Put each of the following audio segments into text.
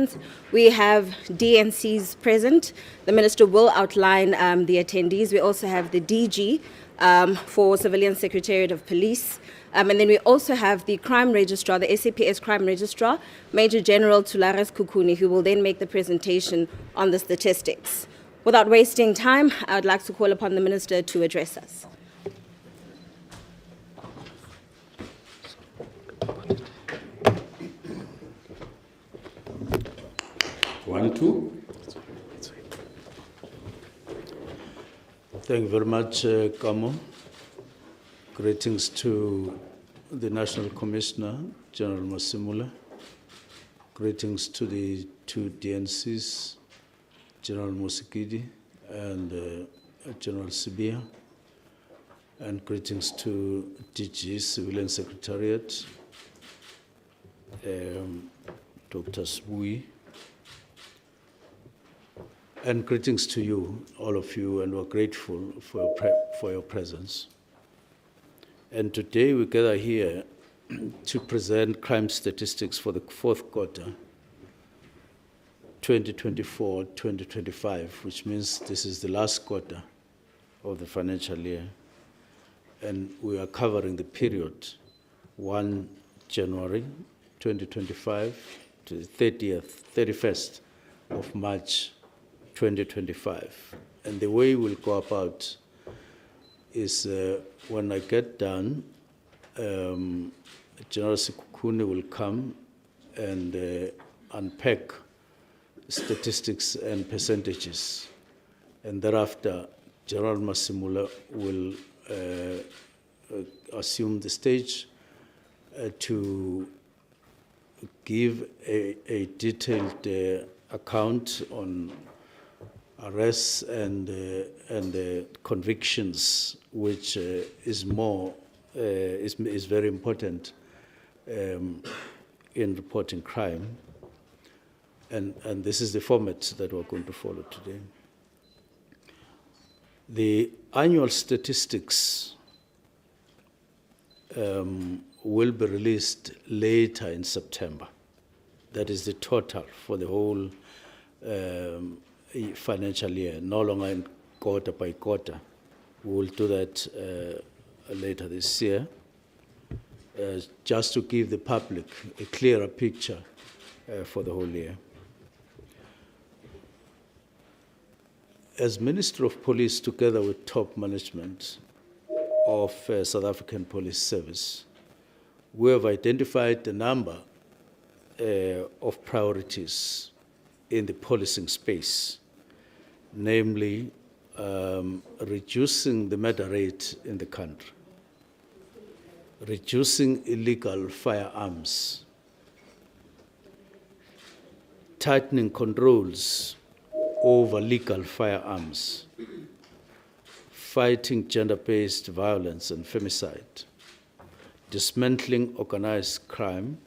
announcements. We have DNCs present. The Minister will outline the attendees. We also have the DG for Civilian Secretariat of Police. And then we also have the Crime Registrar, the SAPS Crime Registrar, Major General Tulares Kukuni, who will then make the presentation on the statistics. Without wasting time, I would like to call upon the Minister to address us. Thank you very much, Kamo. Greetings to the National Commissioner, General Masemola. Greetings to the two DNCs, General Musikidi and General Sibia. And greetings to DG, Civilian Secretariat, Dr. Sbui. And greetings to you, all of you, and we're grateful for your presence. And today we gather here to present crime statistics for the fourth quarter, 2024-2025, which means this is the last quarter of the financial year. And we are covering the period 1 January 2025 to the 31st of March 2025. And the way we'll go about is when I get done, General Sekukuni will come and unpack statistics and percentages. And thereafter, General Masemola will assume the stage to give a detailed account on arrests and convictions, which is very important in reporting crime. And this is the format that we're going to follow today. The annual statistics will be released later in September. That is the total for the whole financial year, no longer in quarter by quarter. We will do that later this year, just to give the public a clearer picture for the whole year. As Minister of Police, together with top management of South African Police Service, we have identified a number of priorities in the policing space, namely reducing the murder rate in the country, reducing illegal firearms, tightening controls over legal firearms, fighting gender-based violence and femicide, dismantling organized crime,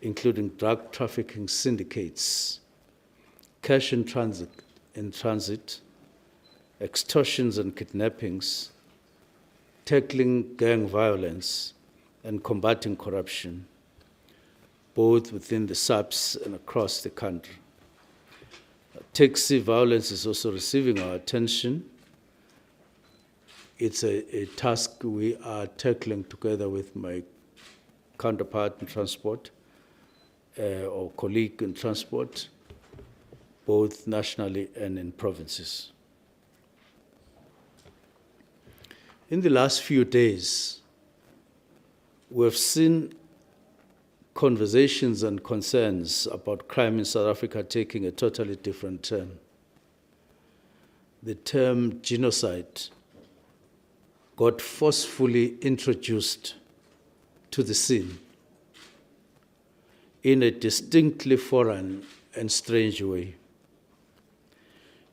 including drug trafficking syndicates, cash in transit, extortions and kidnappings, tackling gang violence, and combating corruption, both within the SAPS and across the country. Taxi violence is also receiving our attention. It's a task we are tackling together with my counterpart in transport, or colleague in transport, both nationally and in provinces. In the last few days, we have seen conversations and concerns about crime in South Africa taking a totally different turn. The term genocide got forcefully introduced to the scene in a distinctly foreign and strange way.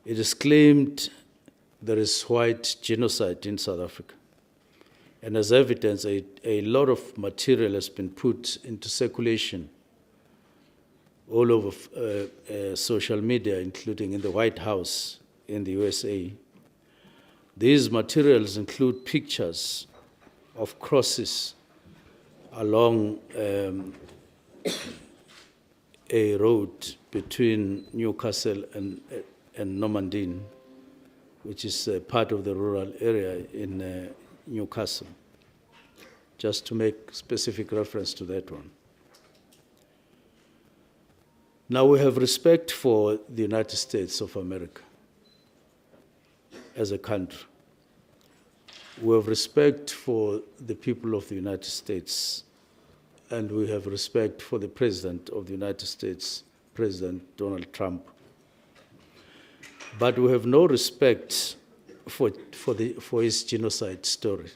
It is claimed there is white genocide in South Africa. And as evidence, a lot of material has been put into circulation all over social media, including in the White House in the USA. These materials include pictures of crosses along a road between Newcastle and Normandy, which is part of the rural area in Newcastle, just to make specific reference to that one. Now we have respect for the United States of America as a country. We have respect for the people of the United States, and we have respect for the President of the United States, President Donald Trump. But we have no respect for his genocide story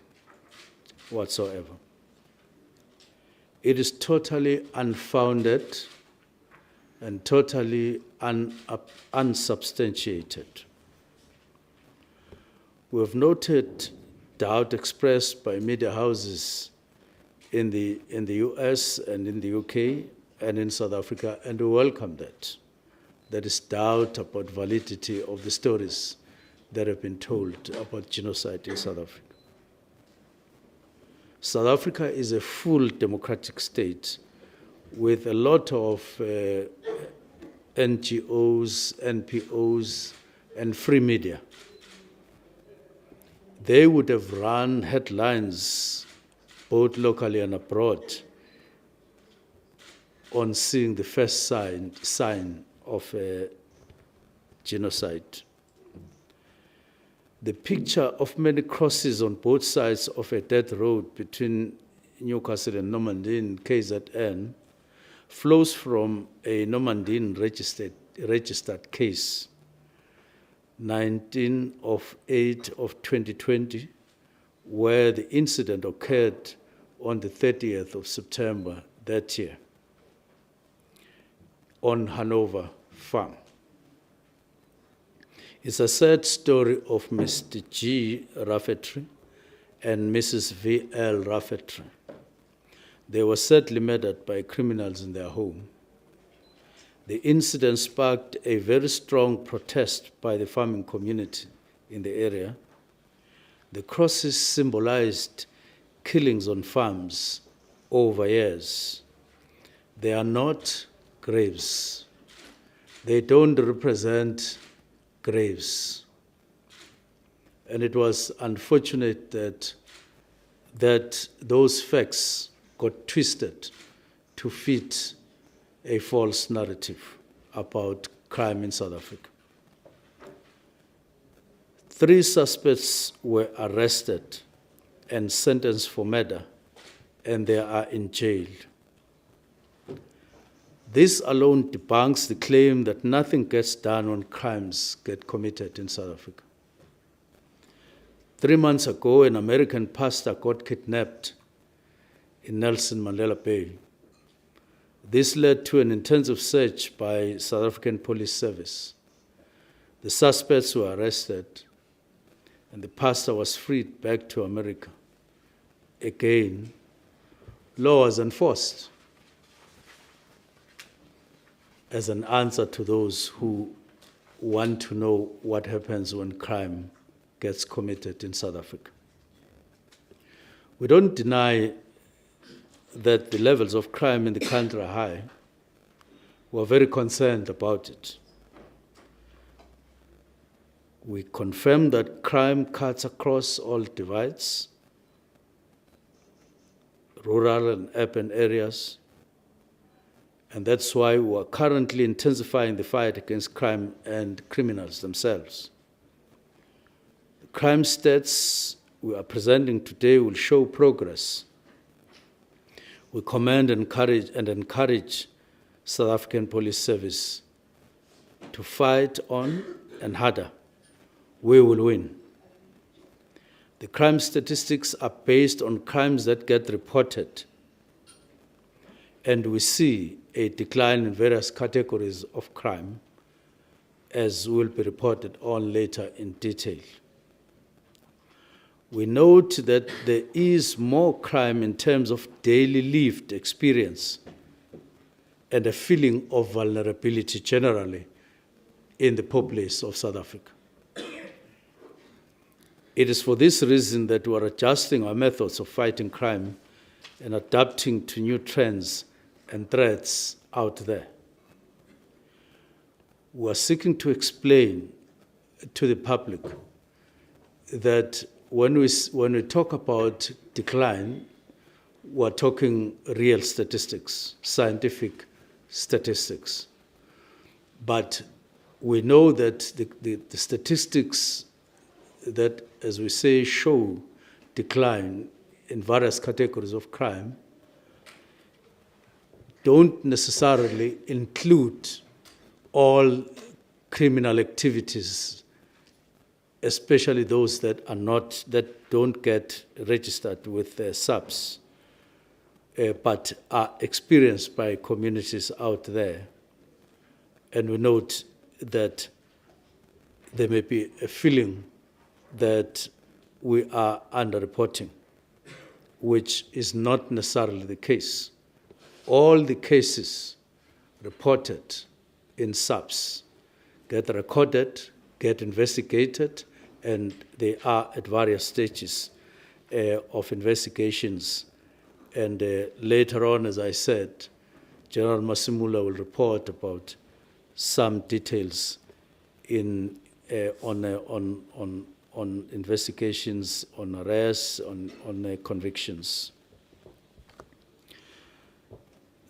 whatsoever. It is totally unfounded and totally unsubstantiated. We have noted doubt expressed by media houses in the US and in the UK and in South Africa, and we welcome that. There is doubt about validity of the stories that have been told about genocide in South Africa. South Africa is a full democratic state with a lot of NGOs, NPOs, and free media. They would have run headlines, both locally and abroad, on seeing the first sign of genocide. The picture of many crosses on both sides of a dead road between Newcastle and Normandy in KZN flows from a Normandy registered case, 19 of 8 of 2020, where the incident occurred on the 30th of September that year on Hanover Farm. It's a sad story of Mr. G. Rafferty and Mrs. V.L. Rafferty. They were sadly murdered by criminals in their home. The incident sparked a very strong protest by the farming community in the area. The crosses symbolized killings on farms over years. They are not graves. They don't represent graves. And it was unfortunate that those facts got twisted to fit a false narrative about crime in South Africa. 3 suspects were arrested and sentenced for murder, and they are in jail. This alone debunks the claim that nothing gets done when crimes get committed in South Africa. 3 months ago, an American pastor got kidnapped in Nelson Mandela Bay. This led to an intensive search by South African Police Service. The suspects were arrested, and the pastor was freed back to America. Again, law was enforced as an answer to those who want to know what happens when crime gets committed in South Africa. We don't deny that the levels of crime in the country are high. We're very concerned about it. We confirm that crime cuts across all divides, rural and urban areas, and that's why we are currently intensifying the fight against crime and criminals themselves. The crime stats we are presenting today will show progress. We commend and encourage South African Police Service to fight on and harder. We will win. The crime statistics are based on crimes that get reported, and we see a decline in various categories of crime, as will be reported on later in detail. We note that there is more crime in terms of daily lived experience and a feeling of vulnerability generally in the populace of South Africa. It is for this reason that we are adjusting our methods of fighting crime and adapting to new trends and threats out there. we are seeking to explain to the public that when we talk about decline, we're talking real statistics, scientific statistics. But we know that the statistics that, as we say, show decline in various categories of crime don't necessarily include all criminal activities, especially those that don't get registered with SAPS, but are experienced by communities out there. And we note that there may be a feeling that we are underreporting, which is not necessarily the case. All the cases reported in SAPS get recorded, get investigated, and they are at various stages of investigations. And later on, as I said, General Masemola will report about some details on investigations, on arrests, on convictions.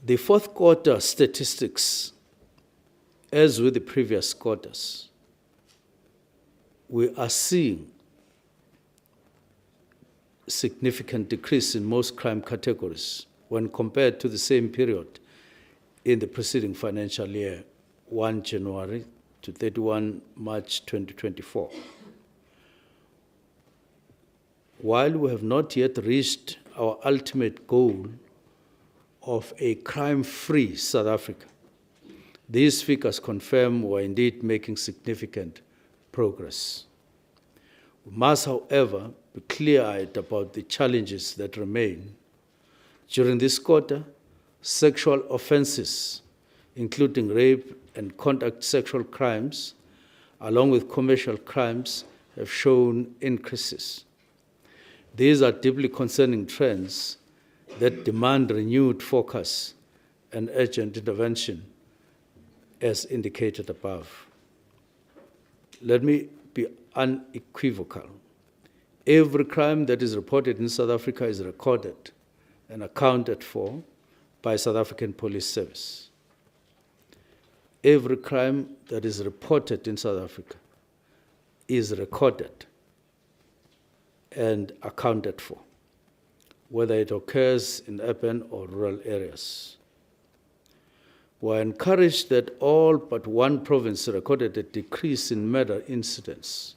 The fourth quarter statistics, as with the previous quarters, we are seeing significant decrease in most crime categories when compared to the same period in the preceding financial year, 1 January to 31 March 2024. While we have not yet reached our ultimate goal of a crime-free South Africa, these figures confirm we are indeed making significant progress. We must, however, be clear-eyed about the challenges that remain. During this quarter, sexual offenses, including rape and contact sexual crimes, along with commercial crimes, have shown increases. These are deeply concerning trends that demand renewed focus and urgent intervention, as indicated above. Let me be unequivocal. Every crime that is reported in South Africa is recorded and accounted for by South African Police Service. Every crime that is reported in South Africa is recorded and accounted for, whether it occurs in urban or rural areas. We're encouraged that all but one province recorded a decrease in murder incidents.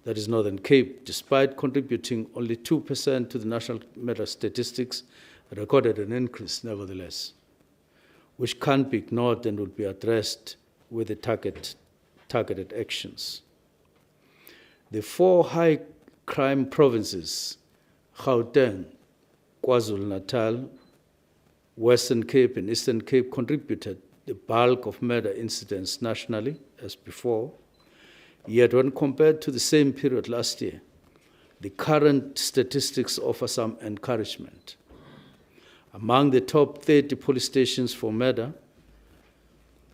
That is Northern Cape, despite contributing only 2% to the national murder statistics, recorded an increase nevertheless, which can't be ignored and will be addressed with the targeted actions. The four high crime provinces, Gauteng, KwaZulu-Natal, Western Cape and Eastern Cape, contributed the bulk of murder incidents nationally, as before. Yet when compared to the same period last year, the current statistics offer some encouragement. Among the top 30 police stations for murder,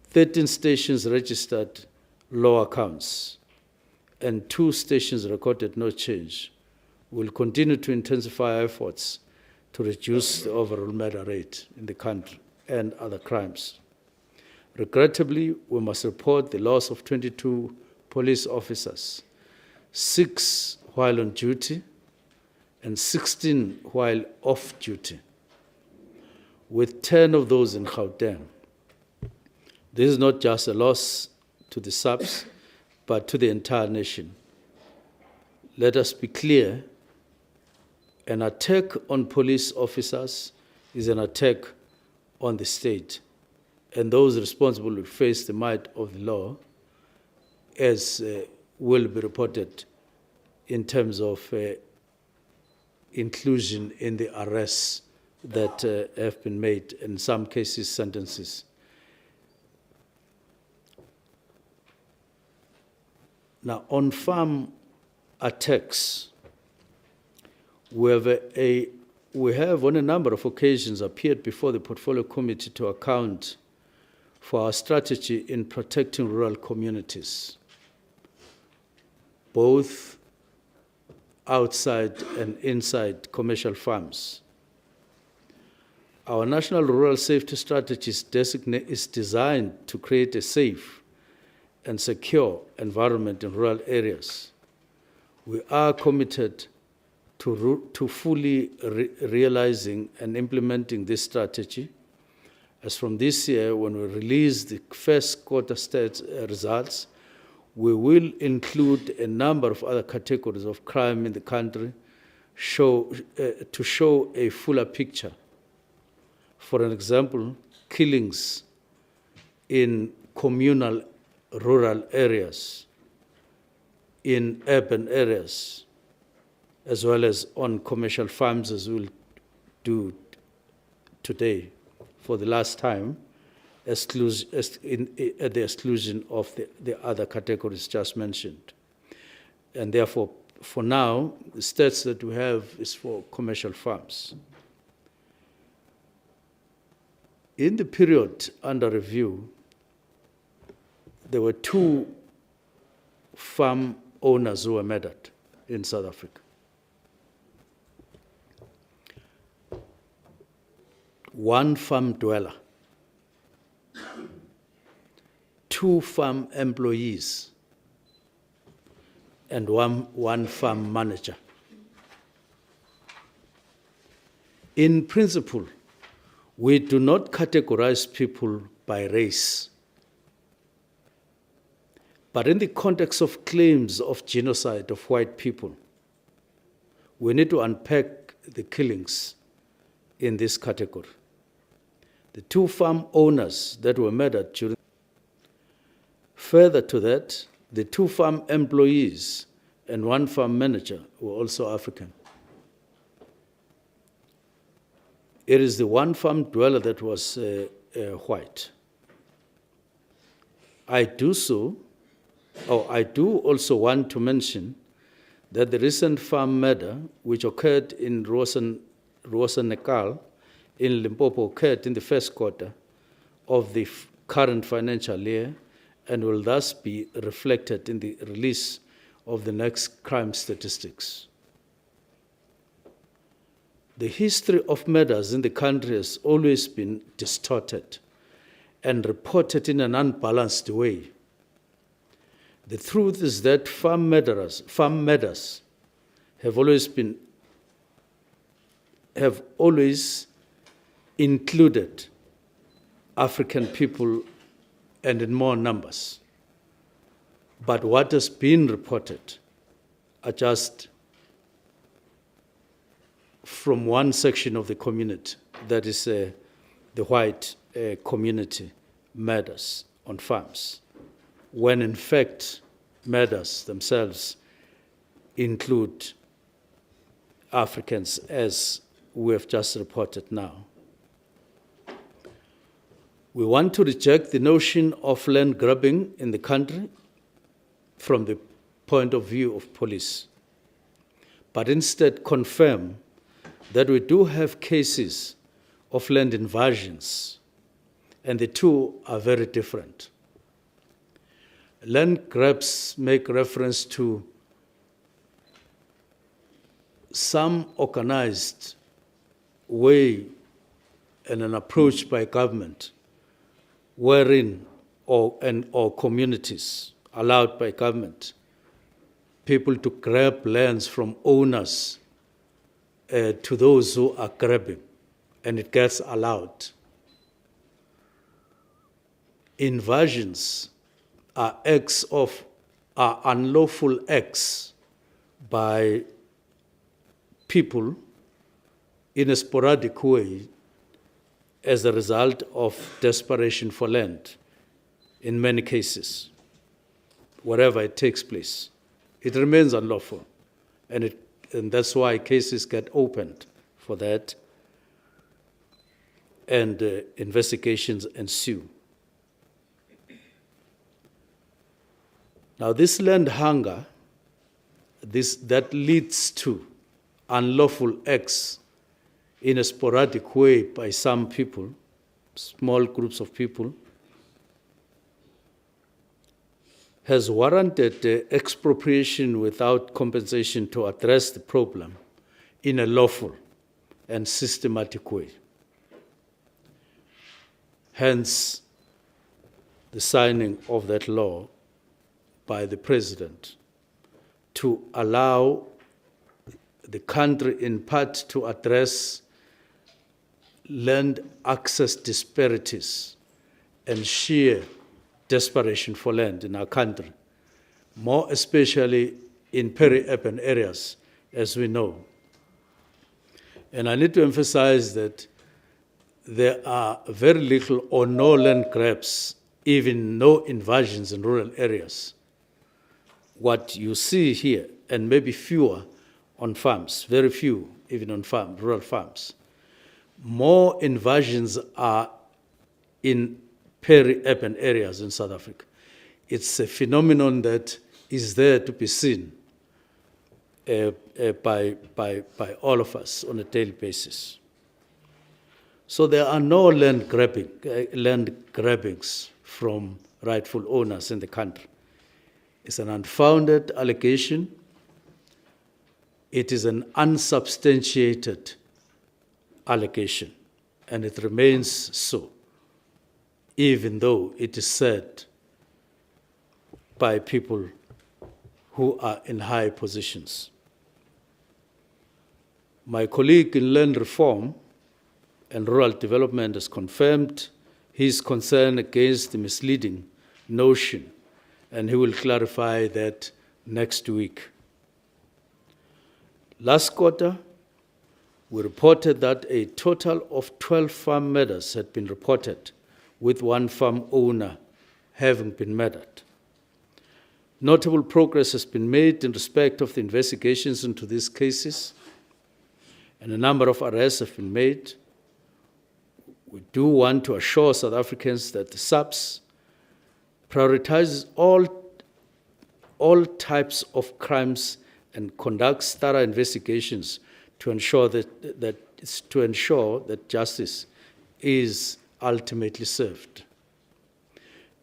13 stations registered lower counts, and 2 stations recorded no change. We'll continue to intensify efforts to reduce the overall murder rate in the country and other crimes. Regrettably, we must report the loss of 22 police officers, 6 while on duty and 16 while off duty, with 10 of those in Gauteng. This is not just a loss to the SAPS, but to the entire nation. Let us be clear, an attack on police officers is an attack on the state, and those responsible will face the might of the law, as will be reported in terms of inclusion in the arrests that have been made, in some cases sentences. Now, on farm attacks, we have on a number of occasions appeared before the Portfolio Committee to account for our strategy in protecting rural communities, both outside and inside commercial farms. Our National Rural Safety Strategy is designed to create a safe and secure environment in rural areas. We are committed to fully realizing and implementing this strategy. As from this year, when we release the first quarter stats results, we will include a number of other categories of crime in the country to show a fuller picture. For an example, killings in communal rural areas, in urban areas, as well as on commercial farms, as we'll do today for the last time, at the exclusion of the other categories just mentioned. And therefore, for now, the stats that we have is for commercial farms. In the period under review, there were 2 farm owners who were murdered in South Africa. 1 farm dweller, 2 farm employees, and one farm manager. In principle, we do not categorize people by race. But in the context of claims of genocide of white people, we need to unpack the killings in this category. The 2 farm owners that were murdered during. Further to that, the 2 farm employees and 1 farm manager were also African. It is the 1 farm dweller that was white. I do also want to mention that the recent farm murder, which occurred in Rosenekal in Limpopo, occurred in the first quarter of the current financial year and will thus be reflected in the release of the next crime statistics. The history of murders in the country has always been distorted and reported in an unbalanced way. The truth is that farm murders have always included African people and in more numbers. But what has been reported are just from one section of the community, that is the white community murders on farms, when in fact murders themselves include Africans, as we have just reported now. We want to reject the notion of land grabbing in the country from the point of view of police, but instead confirm that we do have cases of land invasions, and the two are very different. Land grabs make reference to some organized way and an approach by government wherein or communities allowed by government people to grab lands from owners to those who are grabbing, and it gets allowed. Invasions are unlawful acts by people in a sporadic way as a result of desperation for land, in many cases, wherever it takes place. It remains unlawful, and that's why cases get opened for that, and investigations ensue. Now, this land hunger, that leads to unlawful acts in a sporadic way by some people, small groups of people, has warranted expropriation without compensation to address the problem in a lawful and systematic way. Hence, the signing of that law by the President to allow the country in part to address land access disparities and sheer desperation for land in our country, more especially in peri-urban areas, as we know. And I need to emphasize that there are very little or no land grabs, even no invasions in rural areas. What you see here, and maybe fewer on farms, very few even on rural farms, more invasions are in peri-urban areas in South Africa. It's a phenomenon that is there to be seen by all of us on a daily basis. So there are no land grabbings from rightful owners in the country. It's an unfounded allegation. It is an unsubstantiated allegation, and it remains so, even though it is said by people who are in high positions. My colleague in Land Reform and Rural Development has confirmed his concern against the misleading notion, and he will clarify that next week. Last quarter, we reported that a total of 12 farm murders had been reported, with one farm owner having been murdered. Notable progress has been made in respect of the investigations into these cases, and a number of arrests have been made. We do want to assure South Africans that the SAPS prioritizes all types of crimes and conducts thorough investigations to ensure that justice is ultimately served.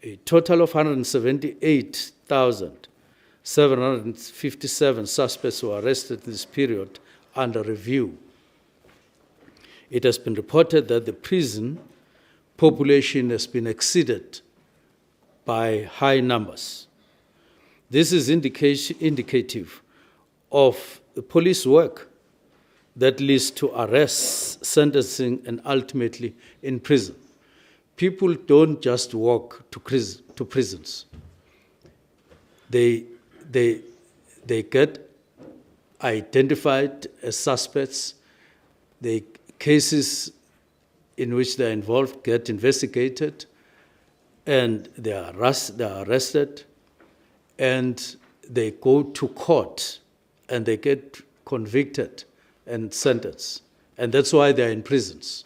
A total of 178,757 suspects were arrested in this period under review. It has been reported that the prison population has been exceeded by high numbers. This is indicative of the police work that leads to arrests, sentencing, and ultimately in prison. People don't just walk to prisons. They get identified as suspects. The cases in which they're involved get investigated, and they are arrested, and they go to court, and they get convicted and sentenced. And that's why they're in prisons.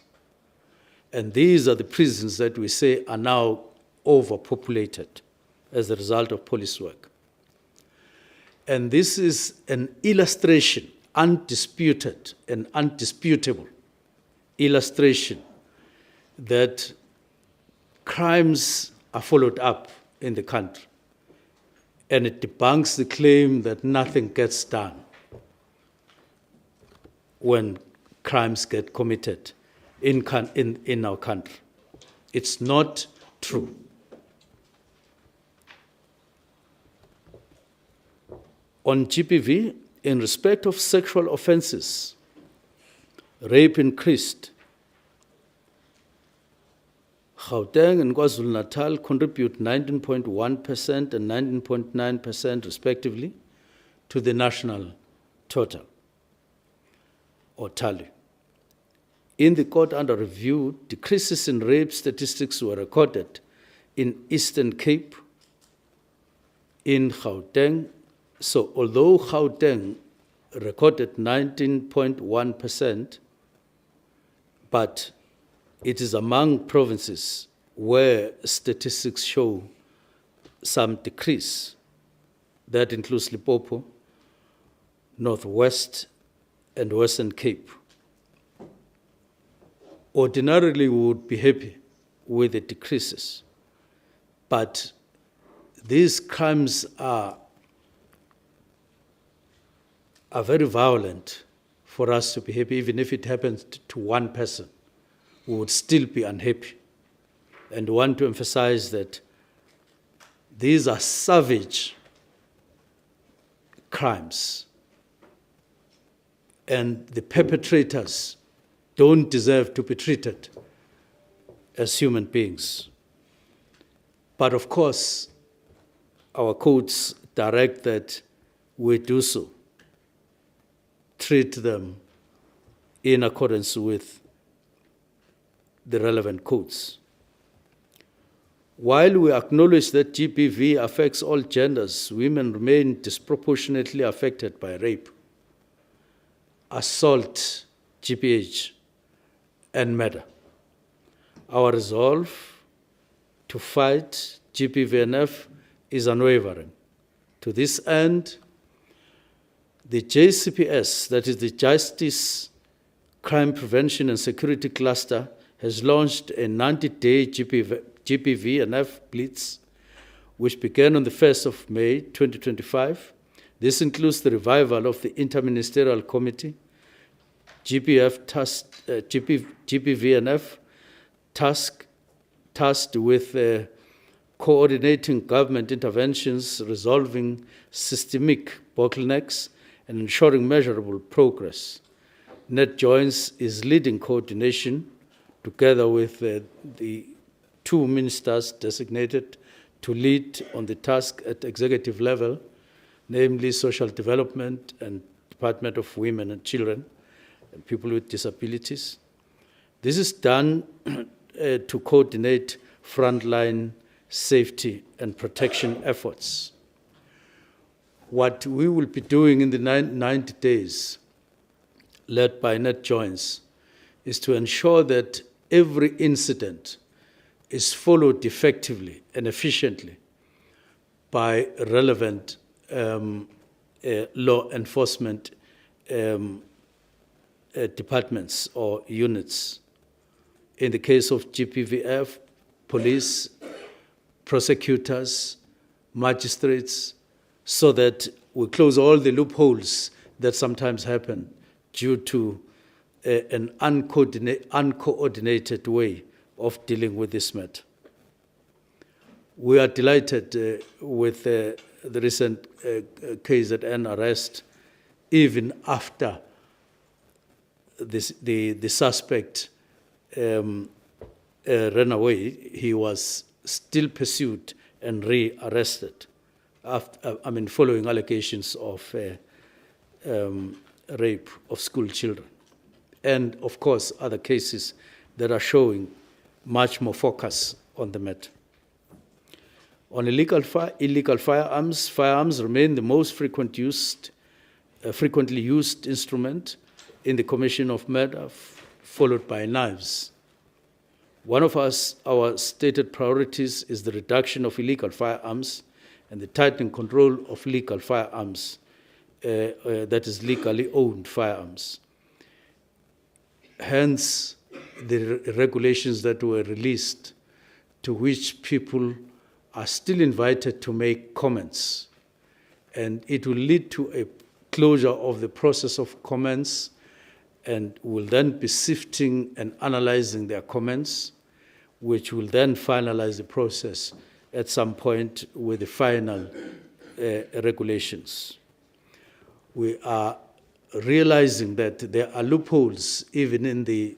And these are the prisons that we say are now overpopulated as a result of police work. And this is an illustration, undisputed and undisputable illustration, that crimes are followed up in the country. And it debunks the claim that nothing gets done when crimes get committed in our country. It's not true. On GBV, in respect of sexual offenses, rape increased. Gauteng and KwaZulu-Natal contribute 19.1% and 19.9% respectively to the national total or tally. In the court under review, decreases in rape statistics were recorded in Eastern Cape, in Gauteng. So although Gauteng recorded 19.1%, but it is among provinces where statistics show some decrease. That includes Limpopo, Northwest, and Western Cape. Ordinarily, we would be happy with the decreases, but these crimes are very violent for us to be happy. Even if it happens to one person, we would still be unhappy. And want to emphasize that these are savage crimes, and the perpetrators don't deserve to be treated as human beings. But of course, our codes direct that we do so, treat them in accordance with the relevant codes. While we acknowledge that GBV affects all genders, women remain disproportionately affected by rape, assault, GBH, and murder. Our resolve to fight GBVNF is unwavering. To this end, the JCPS, that is the Justice, Crime Prevention and Security Cluster, has launched a 90-day GBVNF Blitz, which began on the 1st of May 2025. This includes the revival of the Interministerial Committee, GBVNF, tasked with coordinating government interventions, resolving systemic bottlenecks, and ensuring measurable progress. NetJoins is leading coordination together with the two ministers designated to lead on the task at executive level, namely Social Development and Department of Women and Children and People with Disabilities. This is done to coordinate frontline safety and protection efforts. What we will be doing in the 90 days, led by NetJoins, is to ensure that every incident is followed effectively and efficiently by relevant law enforcement departments or units. In the case of GBVF, police, prosecutors, magistrates, so that we close all the loopholes that sometimes happen due to an uncoordinated way of dealing with this matter. We are delighted with the recent KZN arrest, even after the suspect ran away. He was still pursued and re-arrested, following allegations of rape of school children. And of course, other cases that are showing much more focus on the matter. On illegal firearms, firearms remain the most frequently used instrument in the commission of murder, followed by knives. One of our stated priorities is the reduction of illegal firearms and the tightening control of legal firearms, that is legally owned firearms. Hence, the regulations that were released, to which people are still invited to make comments. And it will lead to a closure of the process of comments, and will then be sifting and analyzing their comments, which will then finalize the process at some point with the final regulations. We are realizing that there are loopholes even in the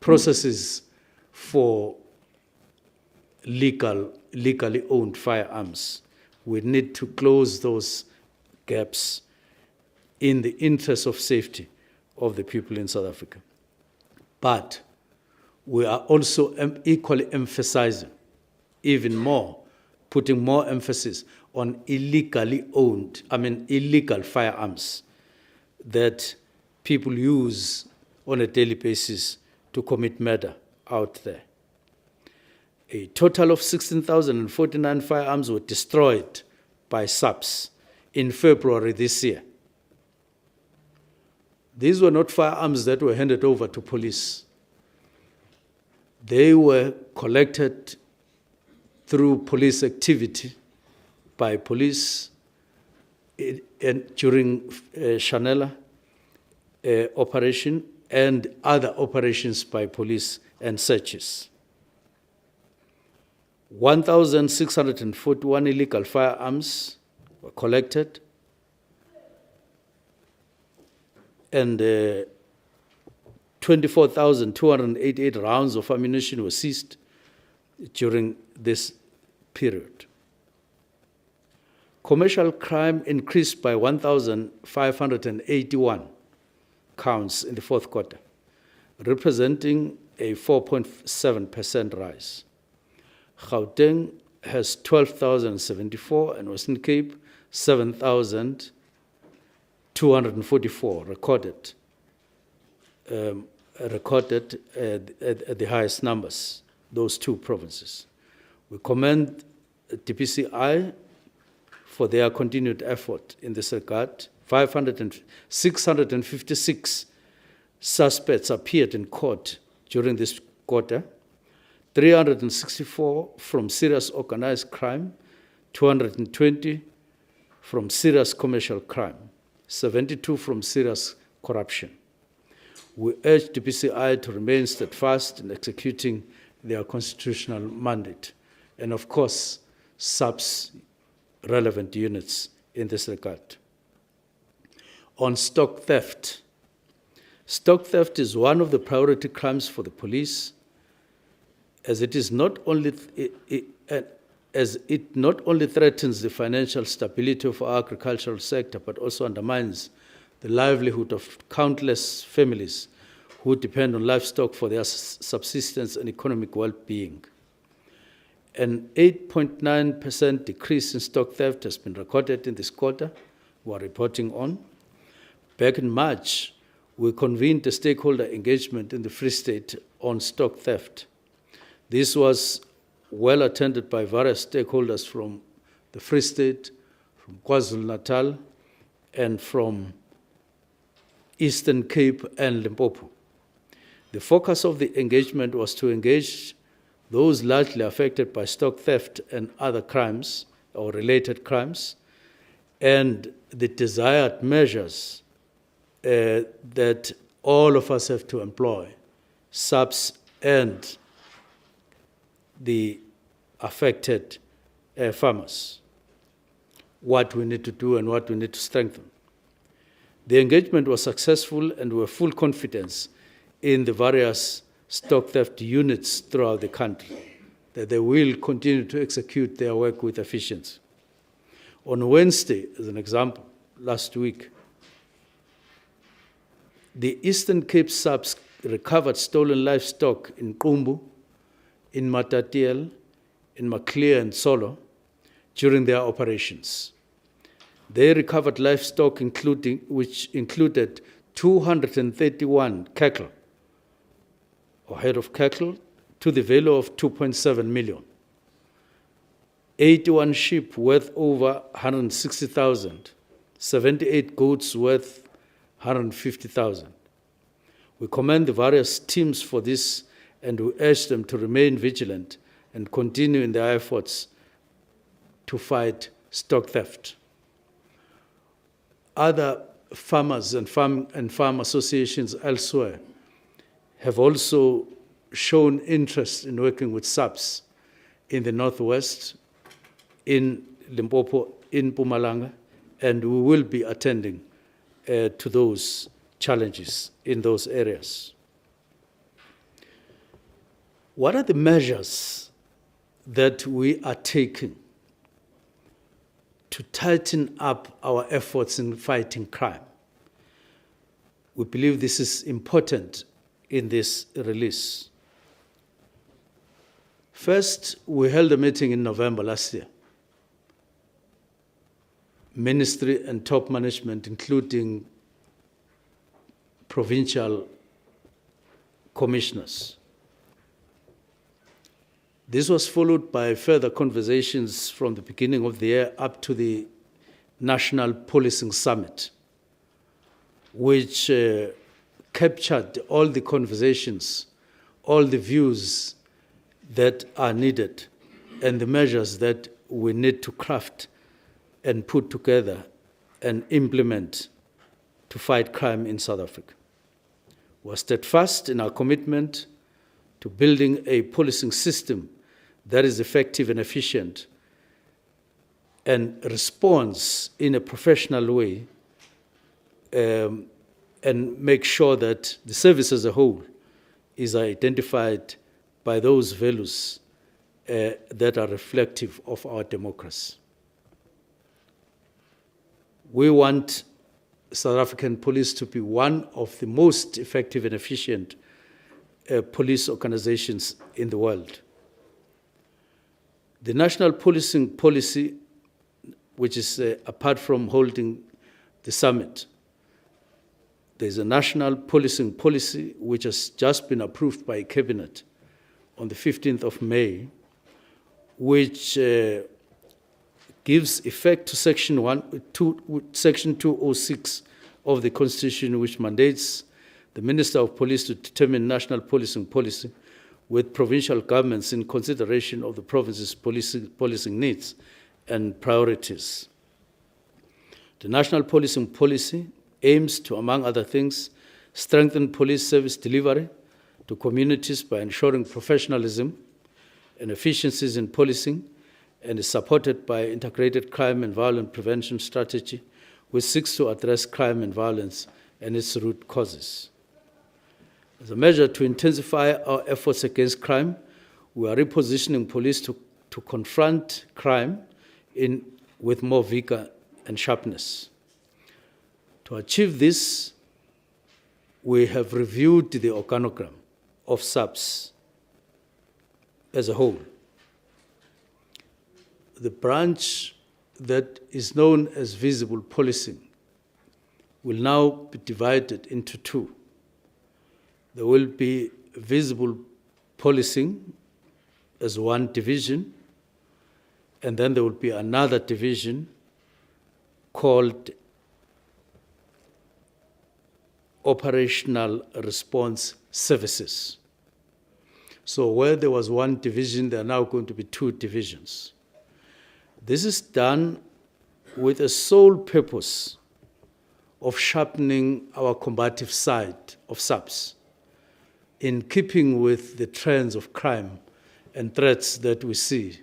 processes for legally owned firearms. We need to close those gaps in the interest of safety of the people in South Africa. But we are also equally emphasizing even more, putting more emphasis on illegal firearms that people use on a daily basis to commit murder out there. A total of 16,049 firearms were destroyed by SAPS in February this year. These were not firearms that were handed over to police. They were collected through police activity by police and during Chanela operation and other operations by police and searches. 1,641 illegal firearms were collected, and 24,288 rounds of ammunition were seized during this period. Commercial crime increased by 1,581 counts in the fourth quarter, representing a 4.7% rise. Gauteng has 12,074 and Western Cape 7,244 recorded at the highest numbers, those two provinces. We commend DPCI for their continued effort in this regard. 656 suspects appeared in court during this quarter, 364 from serious organized crime, 220 from serious commercial crime, 72 from serious corruption. We urge DPCI to remain steadfast in executing their constitutional mandate, and of course, SAPS relevant units in this regard. On stock theft. Stock theft is one of the priority crimes for the police, as it not only threatens the financial stability of our agricultural sector, but also undermines the livelihood of countless families who depend on livestock for their subsistence and economic well-being. An 8.9% decrease in stock theft has been recorded in this quarter, we are reporting on. Back in March, we convened a stakeholder engagement in the Free State on stock theft. This was well attended by various stakeholders from the Free State, from KwaZulu-Natal, and from Eastern Cape and Limpopo. The focus of the engagement was to engage those largely affected by stock theft and other crimes or related crimes, and the desired measures that all of us have to employ, SAPS and the affected farmers, what we need to do and what we need to strengthen. The engagement was successful, and we have full confidence in the various stock theft units throughout the country that they will continue to execute their work with efficiency. On Wednesday, as an example, last week, the Eastern Cape SAPS recovered stolen livestock in Qumbu, in Matatiel, in Maclear and Solo during their operations. They recovered livestock which included 231 cattle, or head of cattle, to the value of 2.7 million. 81 sheep worth over 160,000, 78 goats worth 150,000. We commend the various teams for this, and we urge them to remain vigilant and continue in their efforts to fight stock theft. Other farmers and farm associations elsewhere have also shown interest in working with SAPS in the Northwest, in Limpopo, in Mpumalanga, and we will be attending to those challenges in those areas. What are the measures that we are taking to tighten up our efforts in fighting crime? We believe this is important in this release. First, we held a meeting in November last year. Ministry and top management, including provincial commissioners. This was followed by further conversations from the beginning of the year up to the National Policing Summit, which captured all the conversations, all the views that are needed, and the measures that we need to craft and put together and implement to fight crime in South Africa. We're steadfast in our commitment to building a policing system that is effective and efficient and responds in a professional way, and make sure that the service as a whole is identified by those values that are reflective of our democracy. We want South African police to be one of the most effective and efficient police organizations in the world. The national policing policy, which is apart from holding the summit, there's a national policing policy which has just been approved by Cabinet on the 15th of May, which gives effect to Section 206 of the Constitution, which mandates the Minister of Police to determine national policing policy with provincial governments in consideration of the province's policing needs and priorities. The national policing policy aims to, among other things, strengthen police service delivery to communities by ensuring professionalism and efficiencies in policing, and is supported by integrated crime and violence prevention strategy, which seeks to address crime and violence and its root causes. As a measure to intensify our efforts against crime, we are repositioning police to confront crime with more vigor and sharpness. To achieve this, we have reviewed the organogram of SAPS as a whole. The branch that is known as visible policing will now be divided into two. There will be visible policing as one division, and then there will be another division called Operational Response Services. So where there was one division, there are now going to be two divisions. This is done with a sole purpose of sharpening our combative side of SAPS, in keeping with the trends of crime and threats that we see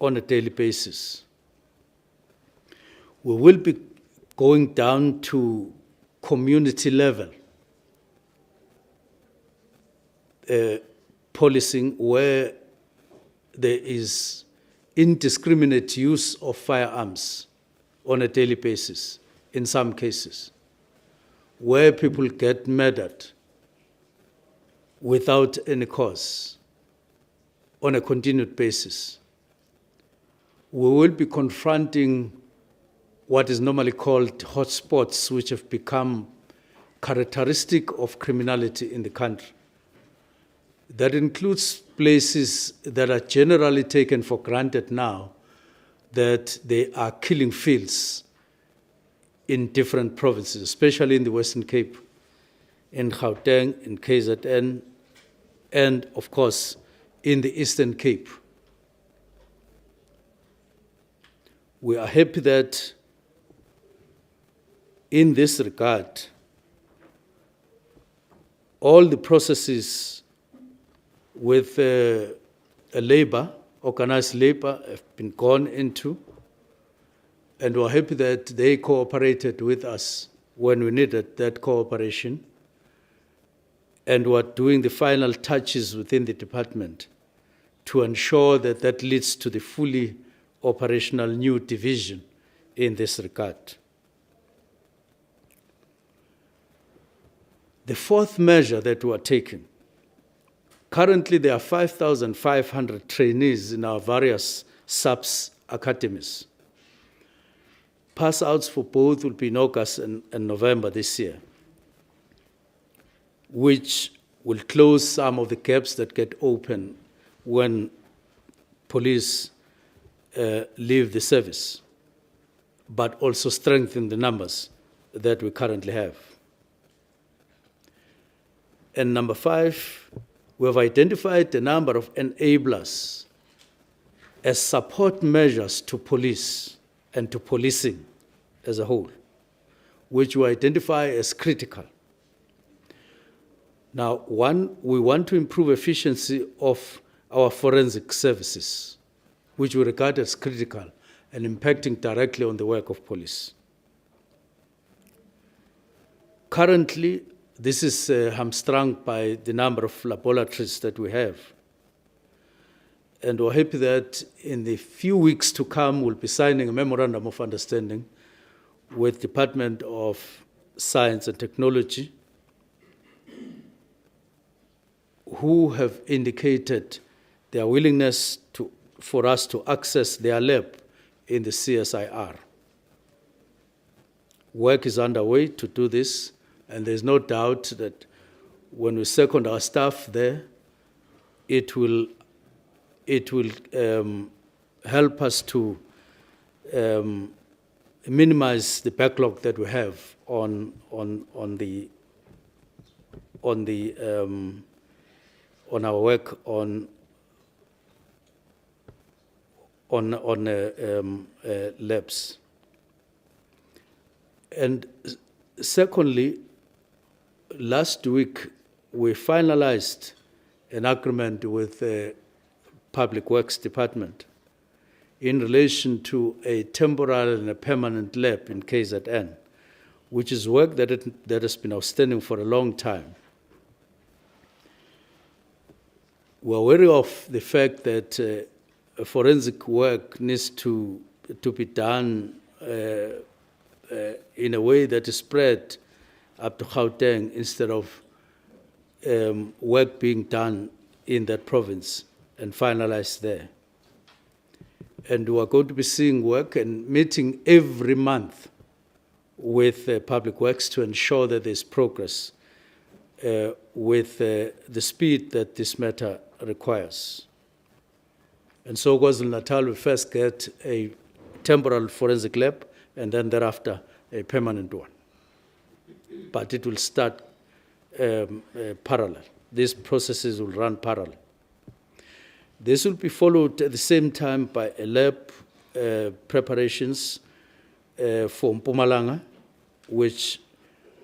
on a daily basis. We will be going down to community level policing, where there is indiscriminate use of firearms on a daily basis in some cases, where people get murdered without any cause on a continued basis. We will be confronting what is normally called hotspots, which have become characteristic of criminality in the country. That includes places that are generally taken for granted now, that they are killing fields in different provinces, especially in the Western Cape, in Gauteng, in KZN, and of course, in the Eastern Cape. We are happy that in this regard, all the processes with organized labor have been gone into, and we're happy that they cooperated with us when we needed that cooperation, and we're doing the final touches within the department to ensure that that leads to the fully operational new division in this regard. The fourth measure that we are taking, currently there are 5,500 trainees in our various SAPS academies. Pass-outs for both will be in August and November this year, which will close some of the gaps that get open when police leave the service, but also strengthen the numbers that we currently have. And number 5, We have identified a number of enablers as support measures to police and to policing as a whole, which we identify as critical. Now, one, we want to improve efficiency of our forensic services, which we regard as critical and impacting directly on the work of police. Currently, this is hamstrung by the number of laboratories that we have. And we're happy that in the few weeks to come, we'll be signing a memorandum of understanding with Department of Science and Technology, who have indicated their willingness for us to access their lab in the CSIR. Work is underway to do this, and there's no doubt that when we second our staff there, it will help us to minimize the backlog that we have on our work on labs. And secondly, last week we finalized an agreement with the Public Works Department in relation to a temporary and a permanent lab in KZN, which is work that has been outstanding for a long time. We're wary of the fact that forensic work needs to be done in a way that is spread up to Gauteng instead of work being done in that province and finalized there. And we are going to be seeing work and meeting every month with Public Works to ensure that there's progress with the speed that this matter requires. And so KwaZulu-Natal will first get a temporal forensic lab and then thereafter a permanent one. But it will start parallel. These processes will run parallel. This will be followed at the same time by a lab preparations for Mpumalanga, which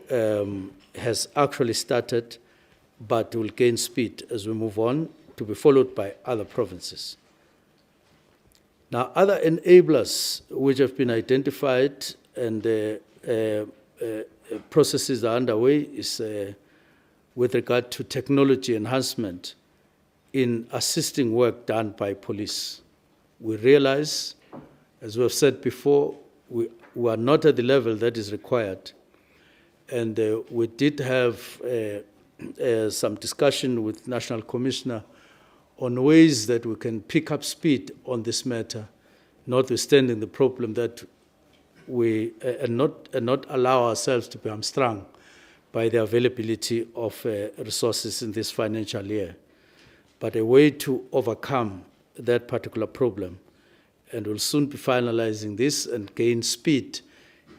has actually started, but will gain speed as we move on, to be followed by other provinces. Now, other enablers which have been identified and processes are underway is with regard to technology enhancement in assisting work done by police. We realize, as we have said before, we are not at the level that is required. And we did have some discussion with National Commissioner on ways that we can pick up speed on this matter, notwithstanding the problem that we and not allow ourselves to be hamstrung by the availability of resources in this financial year, but a way to overcome that particular problem. And we'll soon be finalizing this and gain speed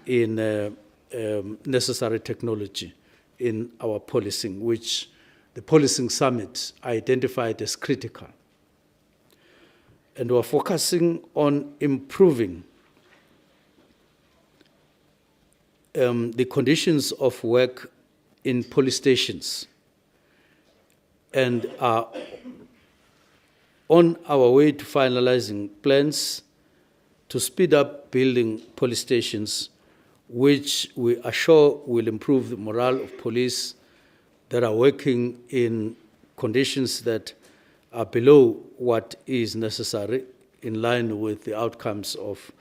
in necessary technology in our policing, which the Policing Summit identified as critical. And we're focusing on improving the conditions of work in police stations, and are on our way to finalizing plans to speed up building police stations, which we are sure will improve the morale of police that are working in conditions that are below what is necessary, in line with the outcomes of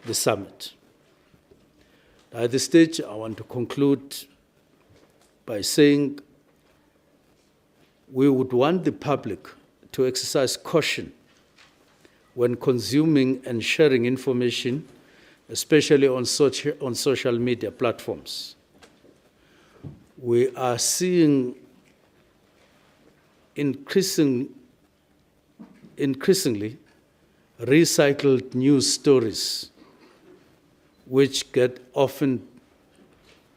the summit. At this stage, I want to conclude by saying we would want the public to exercise caution when consuming and sharing information, especially on social media platforms. We are seeing increasingly recycled news stories which get often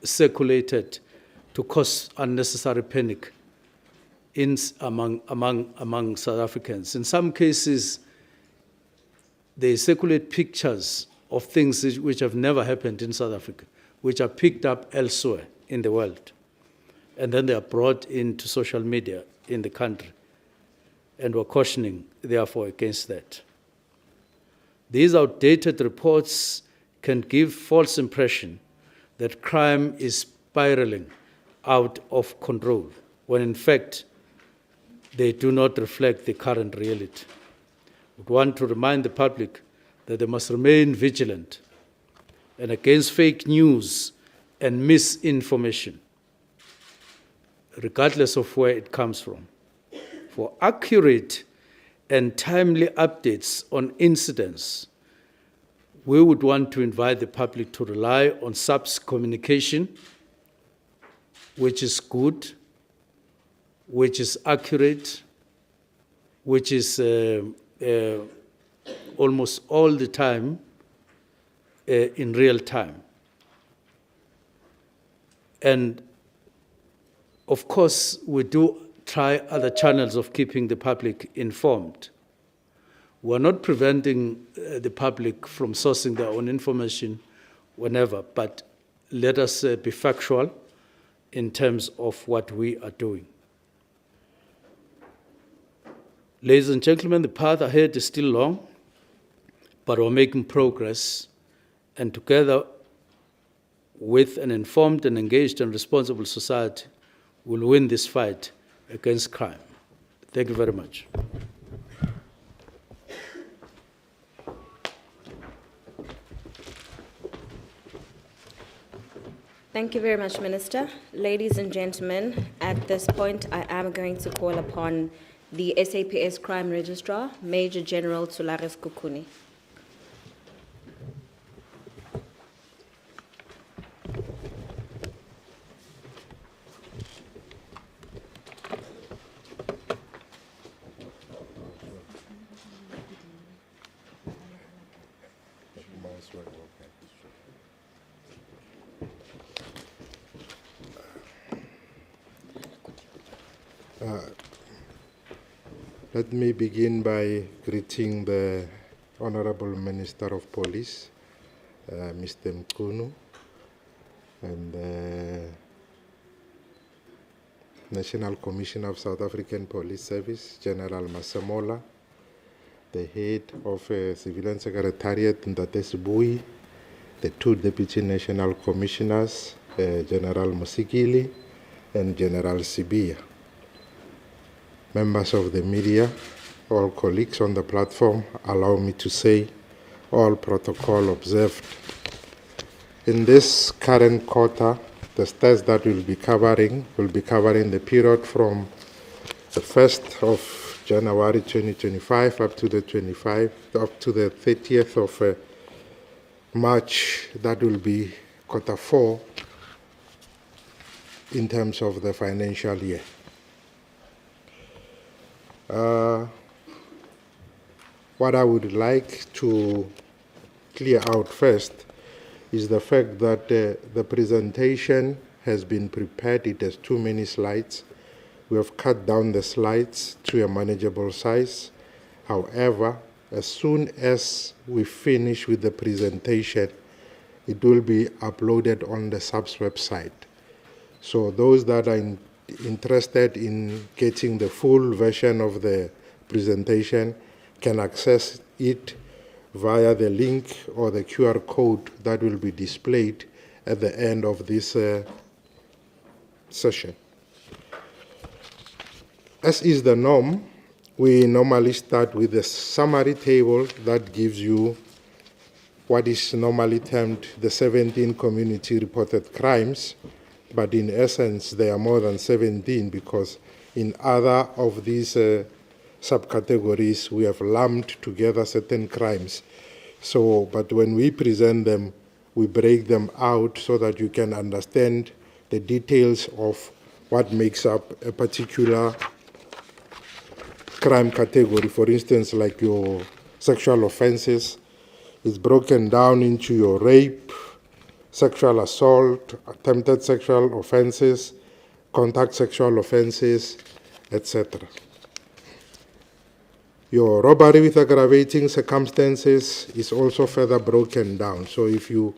circulated to cause unnecessary panic among South Africans. In some cases, they circulate pictures of things which have never happened in South Africa, which are picked up elsewhere in the world. And then they are brought into social media in the country. And we're cautioning, therefore, against that. These outdated reports can give false impression that crime is spiraling out of control, when in fact, they do not reflect the current reality. We want to remind the public that they must remain vigilant and against fake news and misinformation, regardless of where it comes from. For accurate and timely updates on incidents, we would want to invite the public to rely on SAPS communication, which is good, which is accurate, which is almost all the time in real time. And of course, we do try other channels of keeping the public informed. We're not preventing the public from sourcing their own information whenever, but let us be factual in terms of what we are doing. Ladies and gentlemen, the path ahead is still long, but we're making progress, and together with an informed and engaged and responsible society, we'll win this fight against crime. Thank you very much. Thank you very much, Minister. Ladies and gentlemen, at this point, I am going to call upon the SAPS Crime Registrar, Major General Tulares Kukuni. Let me begin by greeting the Honorable Minister of Police, Mr. Mchunu, and the National Commissioner of South African Police Service, General Masemola, the head of Civilian Secretariat, Ntate Sibui, the two Deputy National Commissioners, General Musigili and General Sibia. Members of the media, all colleagues on the platform, allow me to say, all protocol observed. In this current quarter, the stats that we'll be covering the period from the 1st of January 2025 up to the 30th of March. That will be quarter 4 in terms of the financial year. What I would like to clear out first is the fact that the presentation has been prepared. It has too many slides. We have cut down the slides to a manageable size. However, as soon as we finish with the presentation, it will be uploaded on the SAPS website. So those that are interested in getting the full version of the presentation can access it via the link or the QR code that will be displayed at the end of this session. As is the norm, we normally start with a summary table that gives you what is normally termed the 17 community reported crimes, but in essence, there are more than 17 because in other of these subcategories, we have lumped together certain crimes. So, but when we present them, we break them out so that you can understand the details of what makes up a particular crime category. For instance, like your sexual offenses, it's broken down into your rape, sexual assault, attempted sexual offenses, contact sexual offenses, etc. Your robbery with aggravating circumstances is also further broken down. So if you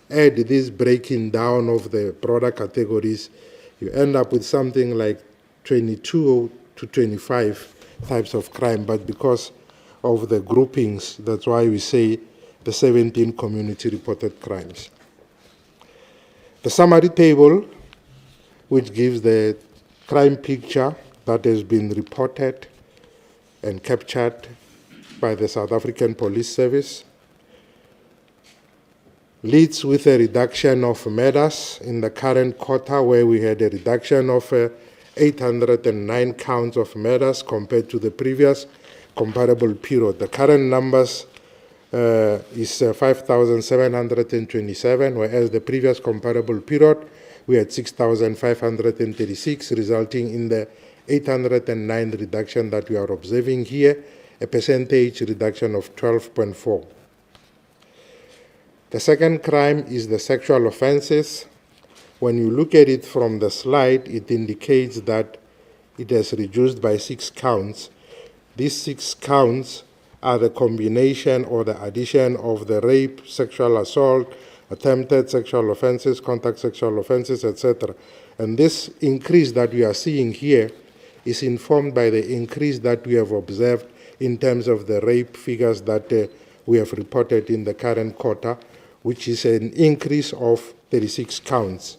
add this breaking down of the broader categories, you end up with something like 22 to 25 types of crime. But because of the groupings, that's why we say the 17 community reported crimes. The summary table, which gives the crime picture that has been reported and captured by the South African Police Service, leads with a reduction of murders in the current quarter, where we had a reduction of 809 counts of murders compared to the previous comparable period. The current numbers is 5,727, whereas the previous comparable period we had 6,536, resulting in the 809 reduction that we are observing here, a percentage reduction of 12.4. The second crime is the sexual offenses. When you look at it from the slide, it indicates that it has reduced by 6 counts. These 6 counts are the combination or the addition of the rape, sexual assault, attempted sexual offenses, contact sexual offenses, etc. And this increase that we are seeing here is informed by the increase that we have observed in terms of the rape figures that we have reported in the current quarter, which is an increase of 36 counts.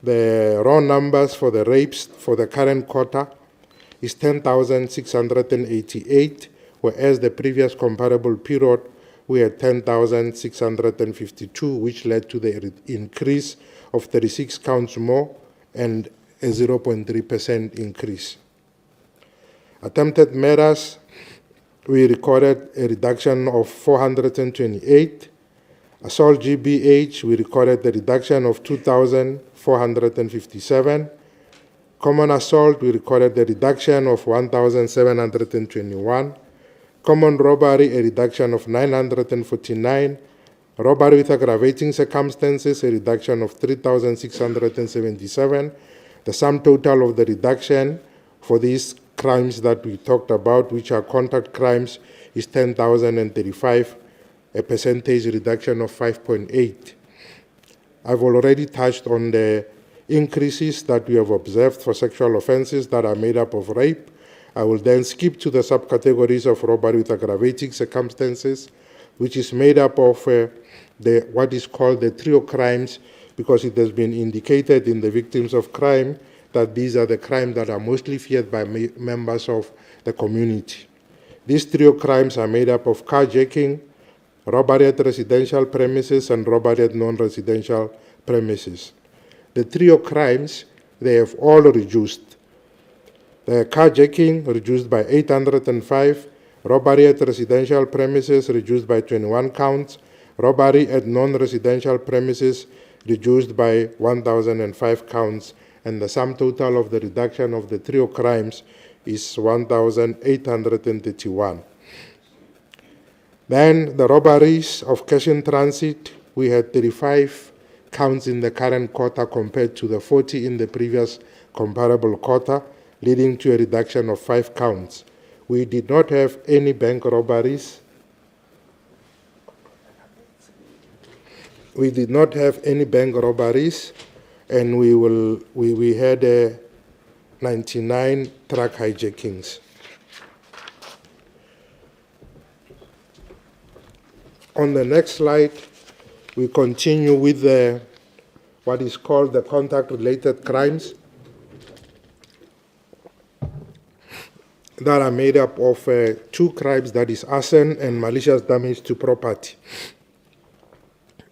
The raw numbers for the rapes for the current quarter is 10,688, whereas the previous comparable period we had 10,652, which led to the increase of 36 counts more and a 0.3% increase. Attempted murders, we recorded a reduction of 428. Assault GBH, we recorded a reduction of 2,457. Common assault, we recorded a reduction of 1,721. Common robbery, a reduction of 949. Robbery with aggravating circumstances, a reduction of 3,677. The sum total of the reduction for these crimes that we talked about, which are contact crimes, is 10,035, a percentage reduction of 5.8. I've already touched on the increases that we have observed for sexual offenses that are made up of rape. I will then skip to the subcategories of robbery with aggravating circumstances, which is made up of what is called the trio crimes, because it has been indicated in the victims of crime that these are the crimes that are mostly feared by members of the community. These trio crimes are made up of carjacking, robbery at residential premises, and robbery at non-residential premises. The trio crimes, they have all reduced. The carjacking reduced by 805, robbery at residential premises reduced by 21 counts, robbery at non-residential premises reduced by 1,005 counts, and the sum total of the reduction of the trio crimes is 1,831. Then the robberies of cash in transit, we had 35 counts in the current quarter compared to the 40 in the previous comparable quarter, leading to a reduction of 5 counts. We did not have any bank robberies. We did not have any bank robberies, and we had 99 truck hijackings. On the next slide, we continue with what is called the contact-related crimes that are made up of 2 crimes, that is arson and malicious damage to property.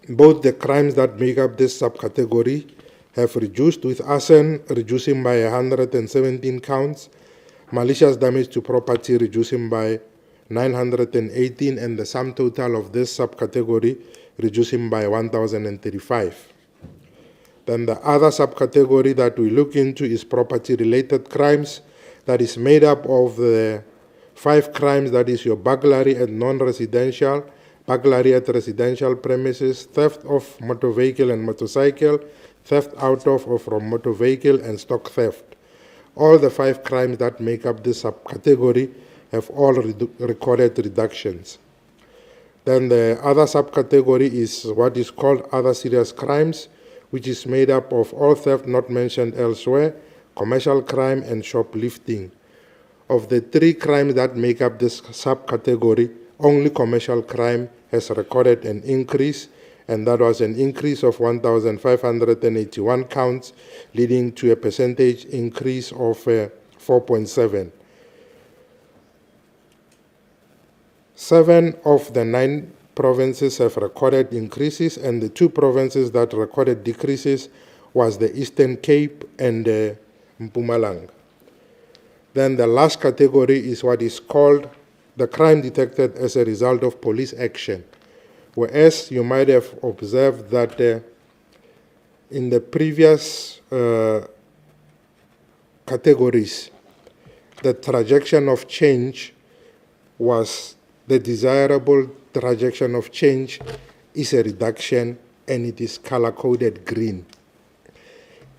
Both the crimes that make up this subcategory have reduced, with arson reducing by 117 counts, malicious damage to property reducing by 918, and the sum total of this subcategory reducing by 1,035. Then the other subcategory that we look into is property-related crimes, that is made up of the 5 crimes, that is your burglary at non-residential, burglary at residential premises, theft of motor vehicle and motorcycle, theft out of or from motor vehicle, and stock theft. All the 5 crimes that make up this subcategory have all recorded reductions. Then the other subcategory is what is called other serious crimes, which is made up of all theft not mentioned elsewhere, commercial crime, and shoplifting. Of the 3 crimes that make up this subcategory, only commercial crime has recorded an increase, and that was an increase of 1,581 counts, leading to a percentage increase of 4.7. 7 of the 9 provinces have recorded increases, and the 2 provinces that recorded decreases was the Eastern Cape and Mpumalanga. Then the last category is what is called the crime detected as a result of police action, whereas you might have observed that in the previous categories, the trajectory of change was the desirable trajectory of change is a reduction, and it is color-coded green.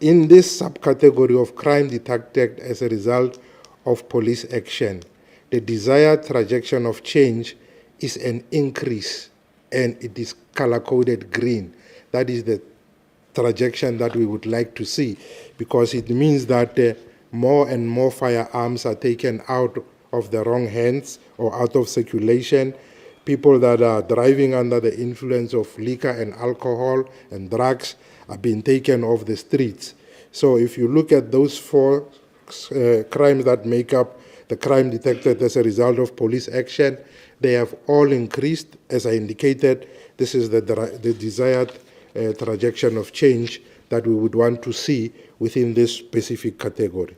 In this subcategory of crime detected as a result of police action, the desired trajectory of change is an increase, and it is color-coded green. That is the trajectory that we would like to see, because it means that more and more firearms are taken out of the wrong hands or out of circulation. People that are driving under the influence of liquor and alcohol and drugs are being taken off the streets. So if you look at those 4 crimes that make up the crime detected as a result of police action, they have all increased. As I indicated, this is the desired trajectory of change that we would want to see within this specific category.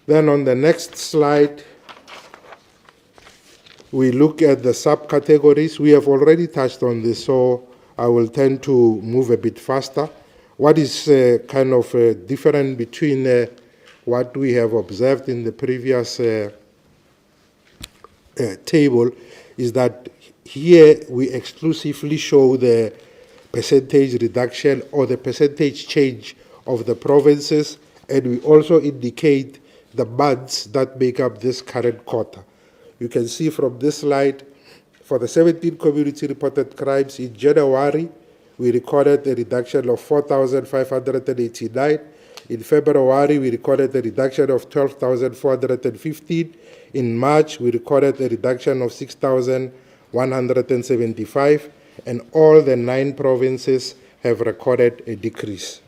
Then on the next slide, we look at the subcategories. We have already touched on this, so I will tend to move a bit faster. What is kind of different between what we have observed in the previous table is that here we exclusively show the percentage reduction or the percentage change of the provinces, and we also indicate the months that make up this current quarter. You can see from this slide, for the 17 community reported crimes in January, we recorded a reduction of 4,589. In February, we recorded a reduction of 12,415. In March, we recorded a reduction of 6,175. And all the 9 provinces have recorded a decrease.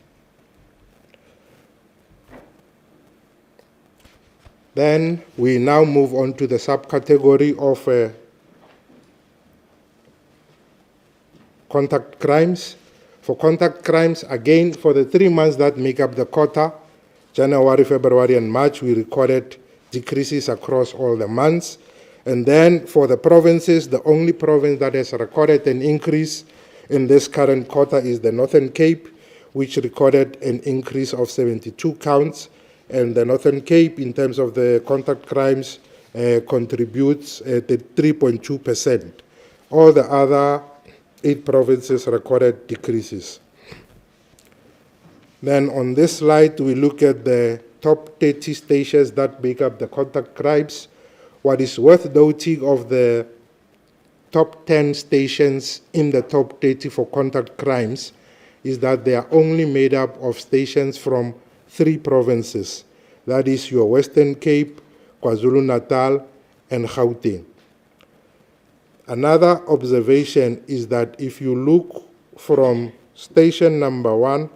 Then we now move on to the subcategory of contact crimes. For contact crimes, again, for the 3 months that make up the quarter, January, February, and March, we recorded decreases across all the months. And then for the provinces, the only province that has recorded an increase in this current quarter is the Northern Cape, which recorded an increase of 72 counts. And the Northern Cape, in terms of the contact crimes, contributes at 3.2%. All the other 8 provinces recorded decreases. Then on this slide, we look at the top 30 stations that make up the contact crimes. What is worth noting of the top 10 stations in the top 30 for contact crimes is that they are only made up of stations from 3 provinces. That is your Western Cape, KwaZulu-Natal, and Gauteng. Another observation is that if you look from station number 1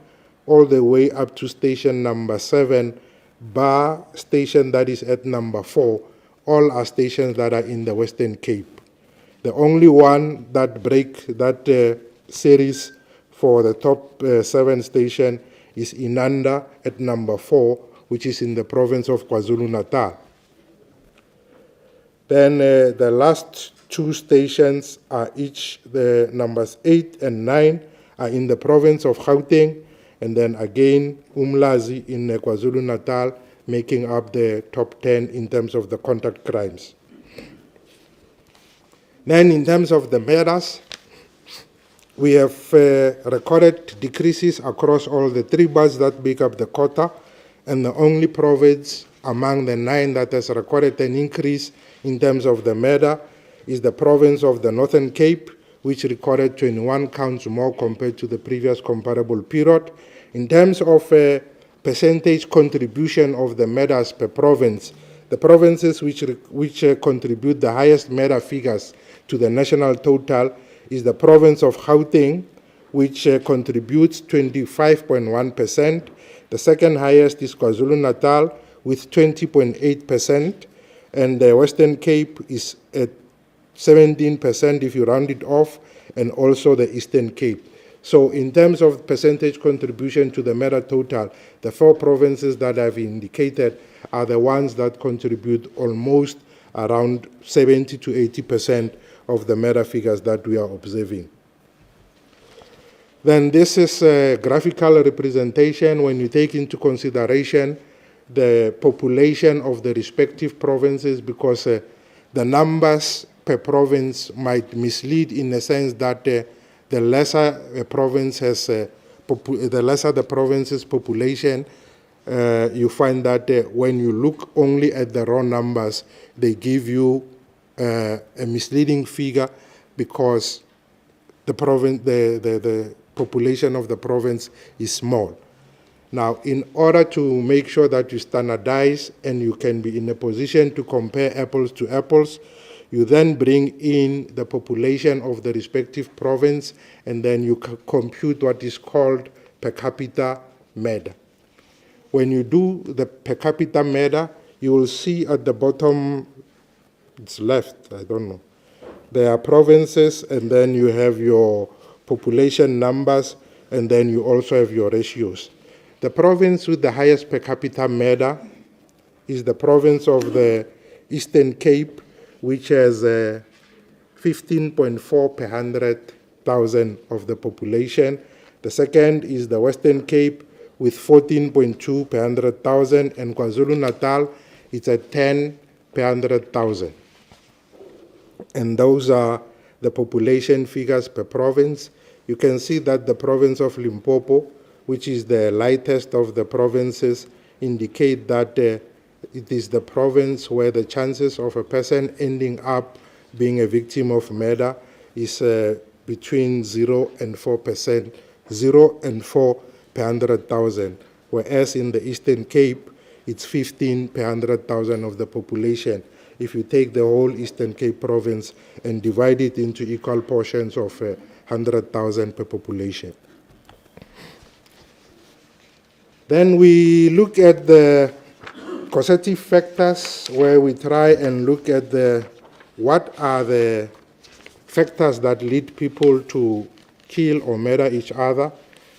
all the way up to station number 7, bar station that is at number 4, all are stations that are in the Western Cape. The only one that breaks that series for the top 7 station is Inanda at number 4, which is in the province of KwaZulu-Natal. Then the last 2 stations are each, the numbers 8 and 9 are in the province of Gauteng, and then again Umlazi in KwaZulu-Natal, making up the top 10 in terms of the contact crimes. Then in terms of the murders, we have recorded decreases across all the 3 months that make up the quarter, and the only province among the 9 that has recorded an increase in terms of the murder is the province of the Northern Cape, which recorded 21 counts more compared to the previous comparable period. In terms of percentage contribution of the murders per province, the provinces which contribute the highest murder figures to the national total is the province of Gauteng, which contributes 25.1%. The second highest is KwaZulu-Natal with 20.8%, and the Western Cape is at 17% if you round it off, and also the Eastern Cape. So in terms of percentage contribution to the murder total, the 4 provinces that I've indicated are the ones that contribute almost around 70 to 80% of the murder figures that we are observing. Then this is a graphical representation when you take into consideration the population of the respective provinces, because the numbers per province might mislead in the sense that the lesser a province has, the lesser the province's population, you find that when you look only at the raw numbers, they give you a misleading figure, because the population of the province is small. Now, in order to make sure that you standardize and you can be in a position to compare apples to apples, you then bring in the population of the respective province, and then you compute what is called per capita murder. When you do the per capita murder, you will see at the bottom, it's left, I don't know. There are provinces, and then you have your population numbers, and then you also have your ratios. The province with the highest per capita murder is the province of the Eastern Cape, which has 15.4 per 100,000 of the population. The second is the Western Cape with 14.2 per 100,000, and KwaZulu-Natal, it's at 10 per 100,000. And those are the population figures per province. You can see that the province of Limpopo, which is the lightest of the provinces, indicate that it is the province where the chances of a person ending up being a victim of murder is between 0 and 4%, 0 and 4 per 100,000, whereas in the Eastern Cape, it's 15 per 100,000 of the population. If you take the whole Eastern Cape province and divide it into equal portions of 100,000 per population. Then we look at the causative factors, where we try and look at what are the factors that lead people to kill or murder each other.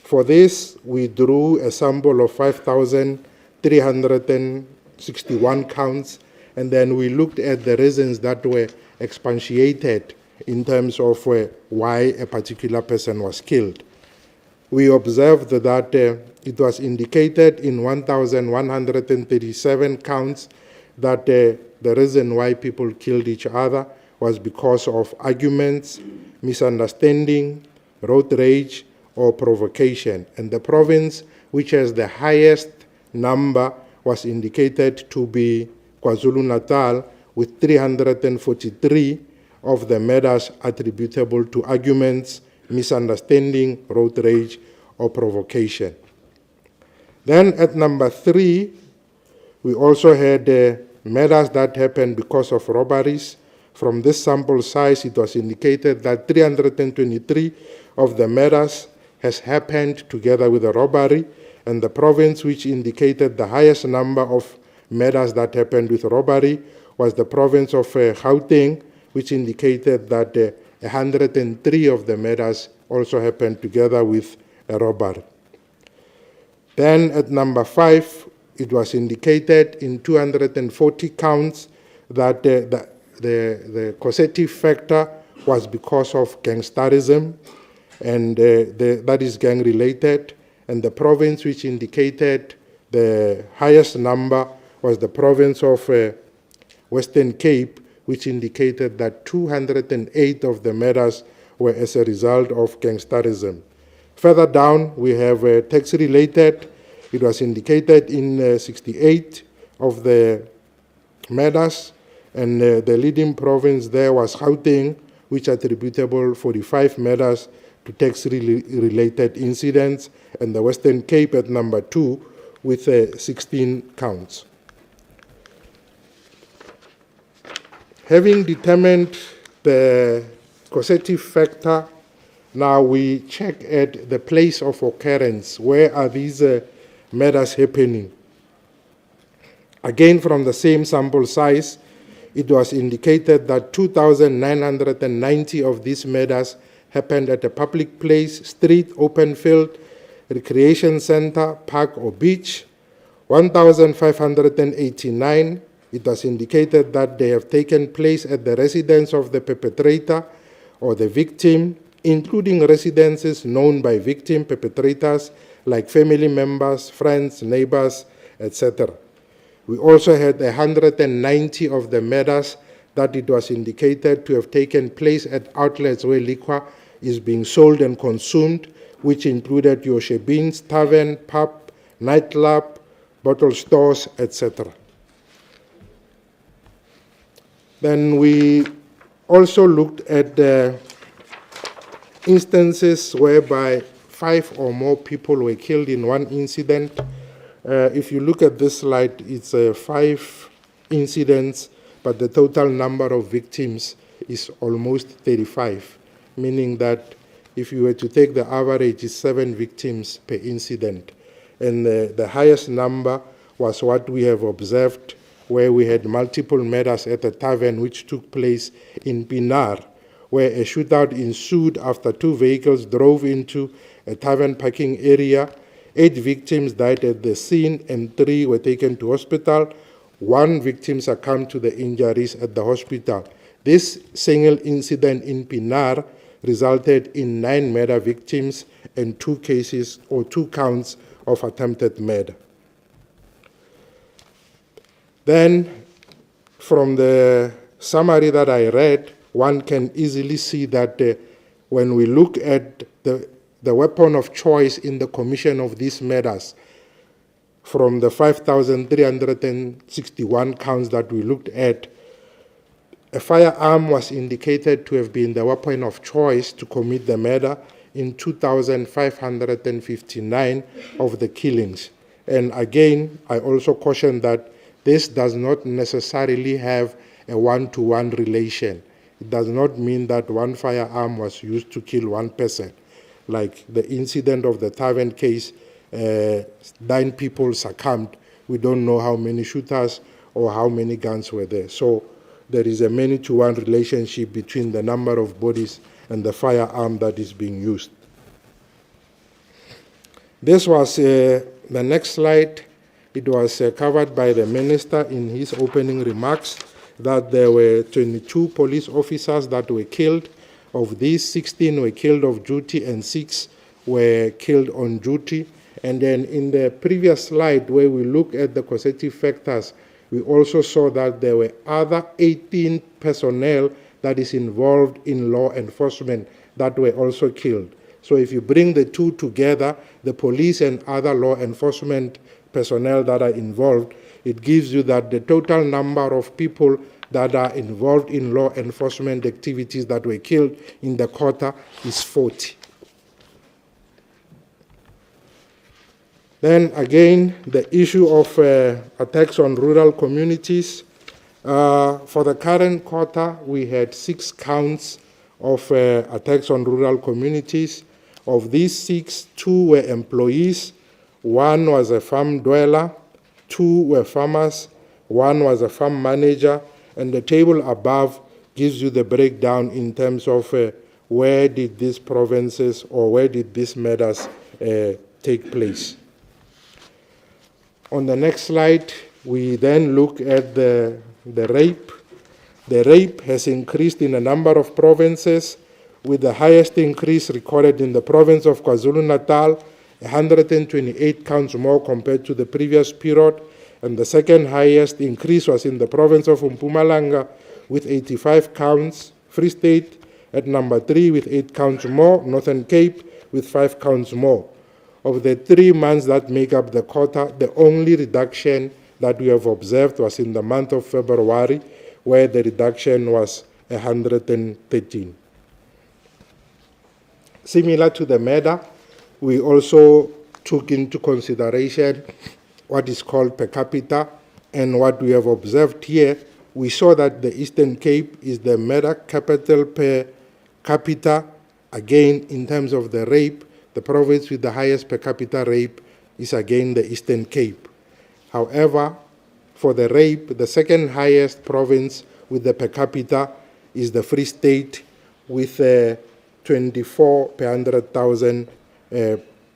For this, we drew a sample of 5,361 counts, and then we looked at the reasons that were expatiated in terms of why a particular person was killed. We observed that it was indicated in 1,137 counts that the reason why people killed each other was because of arguments, misunderstanding, road rage, or provocation. And the province which has the highest number was indicated to be KwaZulu-Natal, with 343 of the murders attributable to arguments, misunderstanding, road rage, or provocation. Then at number 3, we also had murders that happened because of robberies. From this sample size, it was indicated that 323 of the murders has happened together with a robbery, and the province which indicated the highest number of murders that happened with robbery was the province of Gauteng, which indicated that 103 of the murders also happened together with a robbery. Then at number 5, it was indicated in 240 counts that the causative factor was because of gangsterism, and that is gang-related. And the province which indicated the highest number was the province of Western Cape, which indicated that 208 of the murders were as a result of gangsterism. Further down, we have tax-related, It was indicated in 68 of the murders, and the leading province there was Gauteng, which attributable 45 murders to tax-related incidents, and the Western Cape at number 2 with 16 counts. Having determined the causative factor, now we check at the place of occurrence. Where are these murders happening? Again, from the same sample size, it was indicated that 2,990 of these murders happened at a public place, street, open field, recreation center, park, or beach. 1,589, it was indicated that they have taken place at the residence of the perpetrator or the victim, including residences known by victim perpetrators like family members, friends, neighbors, etc. We also had 190 of the murders that it was indicated to have taken place at outlets where liquor is being sold and consumed, which included your shebeen's, tavern, pub, nightclub, bottle stores, etc. Then we also looked at the instances whereby 5 or more people were killed in one incident. If you look at this slide, it's 5 incidents, but the total number of victims is almost 35, meaning that if you were to take the average, it's 7 victims per incident. And the highest number was what we have observed, where we had multiple murders at a tavern which took place in Pinar, where a shootout ensued after 2 vehicles drove into a tavern parking area. 8 victims died at the scene and 3 were taken to hospital. 1 victim succumbed to the injuries at the hospital. This single incident in Pinar resulted in 9 murder victims and 2 cases or 2 counts of attempted murder. Then, from the summary that I read, one can easily see that when we look at the weapon of choice in the commission of these murders, from the 5,361 counts that we looked at, a firearm was indicated to have been the weapon of choice to commit the murder in 2,559 of the killings. And again, I also caution that this does not necessarily have a one-to-one relation. It does not mean that one firearm was used to kill one person. Like the incident of the tavern case, 9 people succumbed. We don't know how many shooters or how many guns were there. So there is a many-to-one relationship between the number of bodies and the firearm that is being used. This was the next slide. It was covered by the minister in his opening remarks that there were 22 police officers that were killed. Of these, 16 were killed off duty and 6 were killed on duty. And then in the previous slide where we look at the causative factors, we also saw that there were other 18 personnel that is involved in law enforcement that were also killed. So if you bring the two together, the police and other law enforcement personnel that are involved, it gives you that the total number of people that are involved in law enforcement activities that were killed in the quarter is 40. Then again, the issue of attacks on rural communities. For the current quarter, we had 6 counts of attacks on rural communities. Of these 6, 2 were employees, 1 was a farm dweller, 2 were farmers, 1 was a farm manager, and the table above gives you the breakdown in terms of where did these provinces or where did these murders take place. On the next slide, we then look at the rape. The rape has increased in a number of provinces, with the highest increase recorded in the province of KwaZulu-Natal, 128 counts more compared to the previous period, and the second highest increase was in the province of Mpumalanga with 85 counts, Free State at number 3 with 8 counts more, Northern Cape with 5 counts more. Of the 3 months that make up the quota, the only reduction that we have observed was in the month of February, where the reduction was 113. Similar to the MEDA, we also took into consideration what is called per capita, and what we have observed here, we saw that the Eastern Cape is the MEDA capital per capita. Again, in terms of the rape, the province with the highest per capita rape is again the Eastern Cape. However, for the rape, the second highest province with the per capita is the Free State, with 24 per 100,000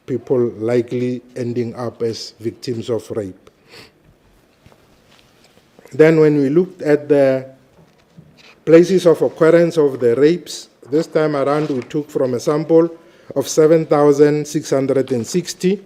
people likely ending up as victims of rape. Then when we looked at the places of occurrence of the rapes, this time around we took from a sample of 7,660.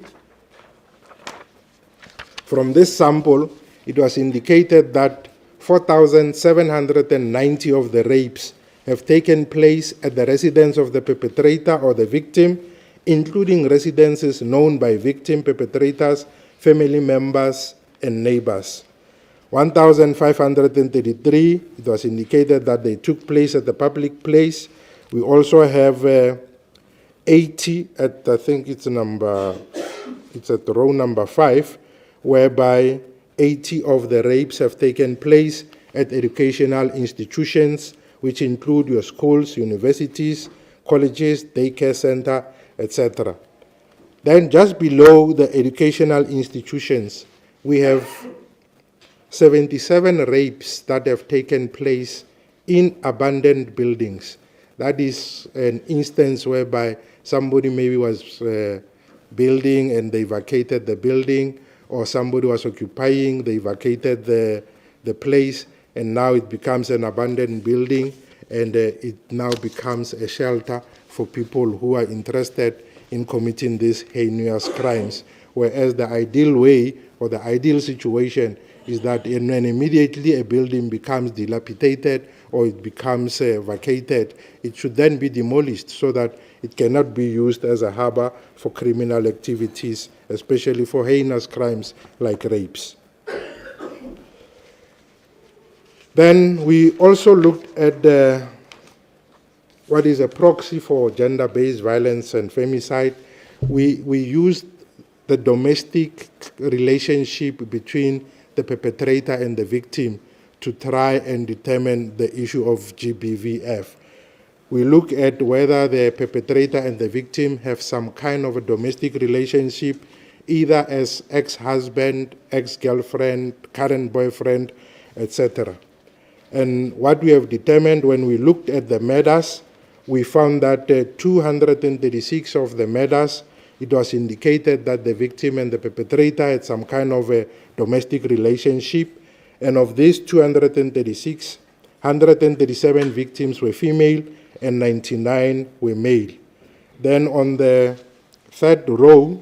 From this sample, it was indicated that 4,790 of the rapes have taken place at the residence of the perpetrator or the victim, including residences known by victim perpetrators, family members, and neighbors. 1,533, it was indicated that they took place at the public place. We also have 80 at, I think it's at row number 5, whereby 80 of the rapes have taken place at educational institutions, which include your schools, universities, colleges, daycare center, etc. Then just below the educational institutions, we have 77 rapes that have taken place in abandoned buildings. That is an instance whereby somebody maybe was building and they vacated the building, or somebody was occupying, they vacated the place, and now it becomes an abandoned building, and it now becomes a shelter for people who are interested in committing these heinous crimes. Whereas the ideal way or the ideal situation is that when immediately a building becomes dilapidated or it becomes vacated, it should then be demolished so that it cannot be used as a harbor for criminal activities, especially for heinous crimes like rapes. Then we also looked at what is a proxy for gender-based violence and femicide. We used the domestic relationship between the perpetrator and the victim to try and determine the issue of GBVF. We look at whether the perpetrator and the victim have some kind of a domestic relationship, either as ex-husband, ex-girlfriend, current boyfriend, etc. And what we have determined when we looked at the murders, we found that 236 of the murders, it was indicated that the victim and the perpetrator had some kind of a domestic relationship. And of these 236, 137 victims were female and 99 were male. Then on the third row,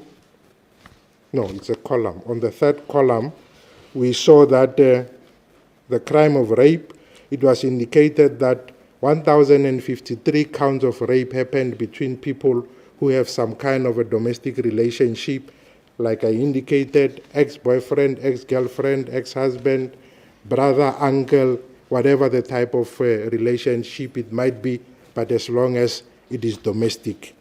no, it's a column. On the third column, we saw that the crime of rape, it was indicated that 1,053 counts of rape happened between people who have some kind of a domestic relationship, like I indicated, ex-boyfriend, ex-girlfriend, ex-husband, brother, uncle, whatever the type of relationship it might be, but as long as it is domestic.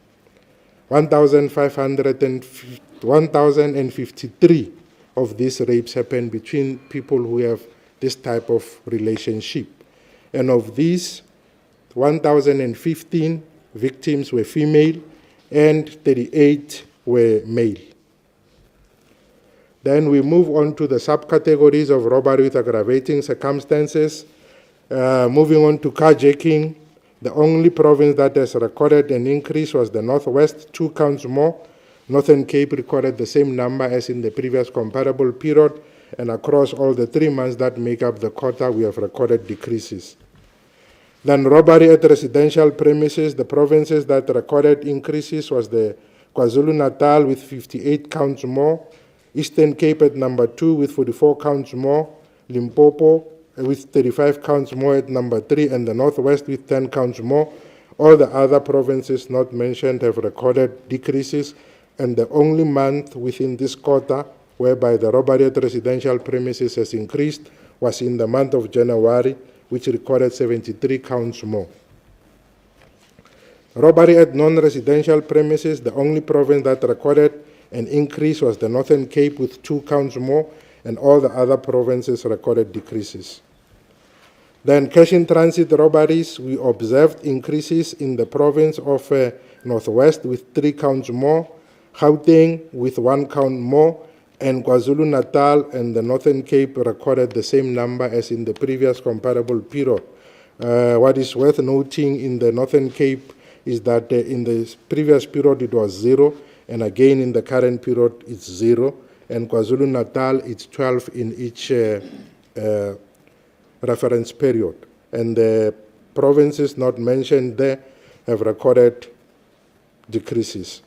1,053 of these rapes happened between people who have this type of relationship. And of these, 1,015 victims were female and 38 were male. Then we move on to the subcategories of robbery with aggravating circumstances. Moving on to carjacking, the only province that has recorded an increase was the Northwest, 2 counts more. Northern Cape recorded the same number as in the previous comparable period, and across all the 3 months that make up the quota, we have recorded decreases. Then robbery at residential premises, the provinces that recorded increases was the KwaZulu-Natal with 58 counts more, Eastern Cape at number 2 with 44 counts more, Limpopo with 35 counts more at number 3, and the Northwest with 10 counts more. All the other provinces not mentioned have recorded decreases. and the only month within this quarter whereby the robbery at residential premises has increased was in the month of January, which recorded 73 counts more. Robbery at non-residential premises, the only province that recorded an increase was the Northern Cape with 2 counts more, and all the other provinces recorded decreases. Then cash in transit robberies, we observed increases in the province of Northwest with 3 counts more, Gauteng with 1 count more, and KwaZulu-Natal and the Northern Cape recorded the same number as in the previous comparable period. What is worth noting in the Northern Cape is that in the previous period it was 0, and again in the current period it's 0, and KwaZulu-Natal it's 12 in each reference period. And the provinces not mentioned there have recorded decreases.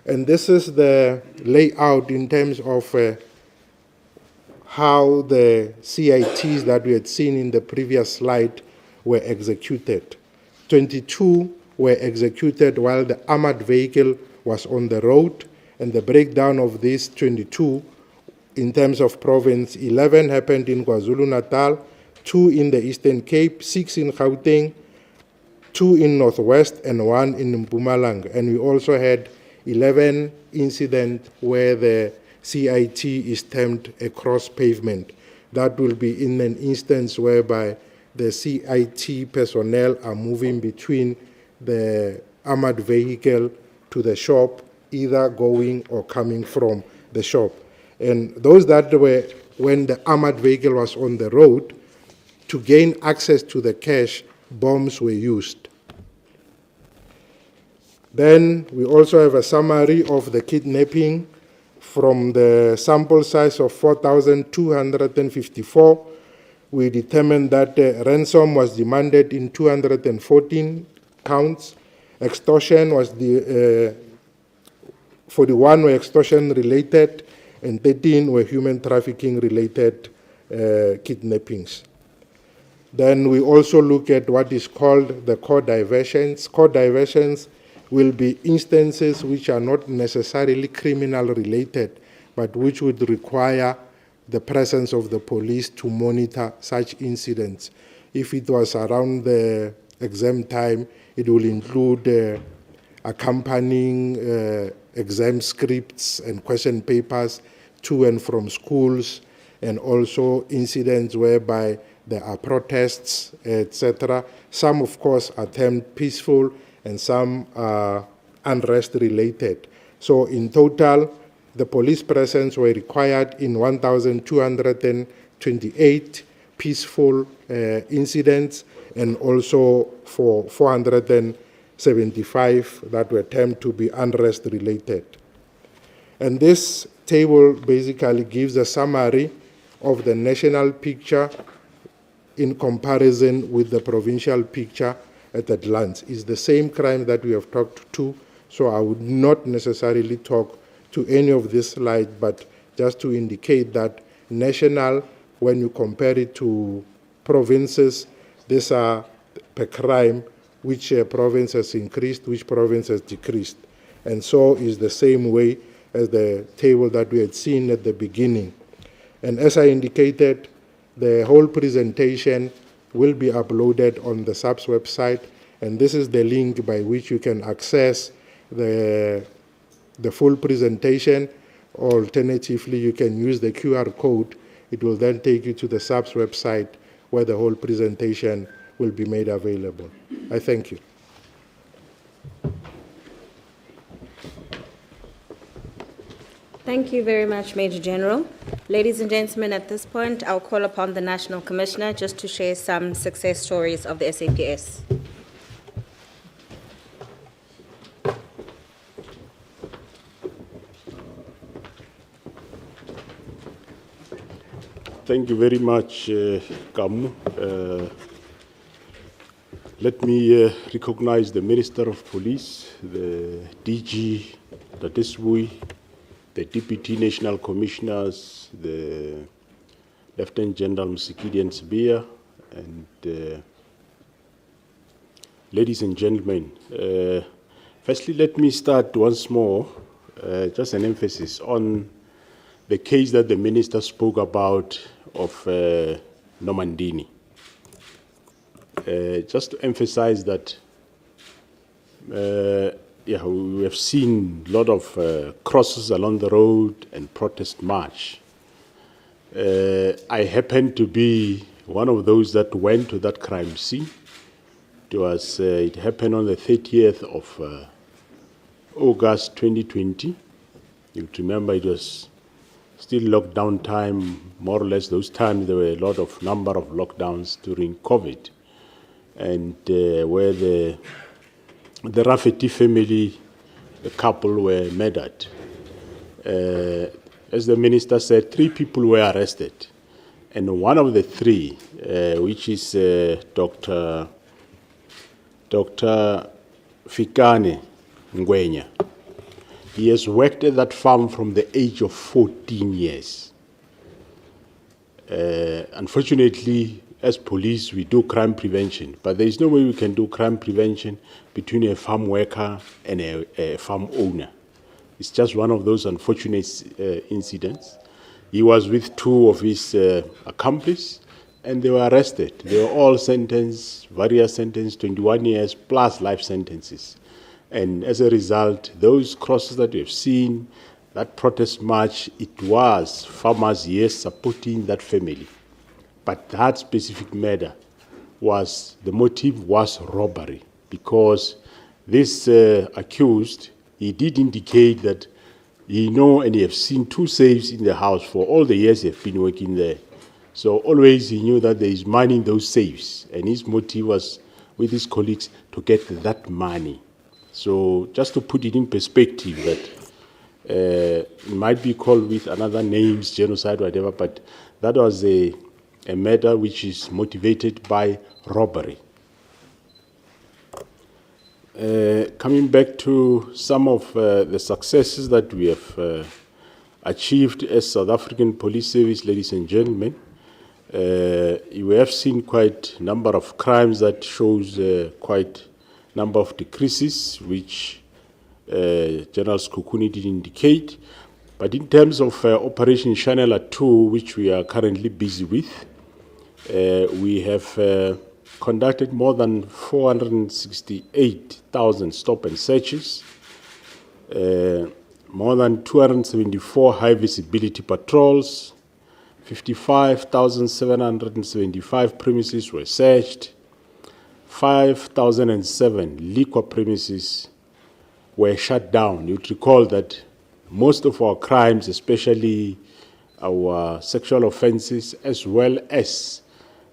And this is the layout in terms of how the CITs that we had seen in the previous slide were executed. 22 were executed while the armored vehicle was on the road, and the breakdown of these 22 in terms of province, 11 happened in KwaZulu-Natal, 2 in the Eastern Cape, 6 in Gauteng, 2 in Northwest, and 1 in Mpumalanga. And we also had 11 incidents where the CIT is termed a cross pavement. That will be in an instance whereby the CIT personnel are moving between the armored vehicle to the shop, either going or coming from the shop. And those that were, when the armored vehicle was on the road, to gain access to the cash, bombs were used. Then we also have a summary of the kidnapping from the sample size of 4,254. We determined that ransom was demanded in 214 counts. Extortion was 41 were extortion related, and 13 were human trafficking related kidnappings. Then we also look at what is called the core diversions. Core diversions will be instances which are not necessarily criminal related, but which would require the presence of the police to monitor such incidents. If it was around the exam time, it will include accompanying exam scripts and question papers to and from schools, and also incidents whereby there are protests, etc. Some, of course, are termed peaceful, and some are unrest-related. So in total, the police presence were required in 1,228 peaceful incidents, and also for 475 that were termed to be unrest-related. And this table basically gives a summary of the national picture in comparison with the provincial picture at a glance. It's the same crime that we have talked to, so I would not necessarily talk to any of this slide, but just to indicate that national, when you compare it to provinces, these are per crime, which province has increased, which province has decreased. And so is the same way as the table that we had seen at the beginning. And as I indicated, the whole presentation will be uploaded on the SAPS website, and this is the link by which you can access the full presentation. Alternatively, you can use the QR code. It will then take you to the SAPS website where the whole presentation will be made available. I thank you. Thank you very much, Major General. Ladies and gentlemen, at this point, I'll call upon the National Commissioner just to share some success stories of the SAPS. Thank you very much, Kamu. Let me recognize the Minister of Police, the DG Datisbui, the Deputy National Commissioners, the Lieutenant General Msikidi and Sibia, and ladies and gentlemen. Firstly, let me start once more just an emphasis on the case that the minister spoke about of Normandini. Just to emphasize that we have seen a lot of crosses along the road and protest march. I happened to be one of those that went to that crime scene. It happened on the 30th of August 2020. You remember it was still lockdown time, more or less those times there were a lot of number of lockdowns during COVID. And where the Rafferty family, the couple were murdered. As the minister said, 3 people were arrested. And one of the 3, which is Dr. Fikane Ngwenya, he has worked at that farm from the age of 14 years. Unfortunately, as police, we do crime prevention, but there is no way we can do crime prevention between a farm worker and a farm owner. It's just one of those unfortunate incidents. He was with 2 of his accomplices, and they were arrested. They were all sentenced, various sentences, 21 years plus life sentences. And as a result, those crosses that we have seen, that protest march, it was farmers, yes, supporting that family. But that specific murder the motive was robbery, because this accused, he did indicate that he know and he have seen 2 safes in the house for all the years he have been working there. So always he knew that there is money in those safes, and his motive was with his colleagues to get that money. So just to put it in perspective, that it might be called with another names, genocide, whatever, but that was a matter which is motivated by robbery. Coming back to some of the successes that we have achieved as South African Police Service, ladies and gentlemen, we have seen quite a number of crimes that shows quite number of decreases, which General Skukuni did indicate. But in terms of Operation Chanela 2, which we are currently busy with, we have conducted more than 468,000 stop and searches, more than 274 high visibility patrols, 55,775 premises were searched, 5,007 liquor premises were shut down. You'd recall that most of our crimes, especially our sexual offenses, as well as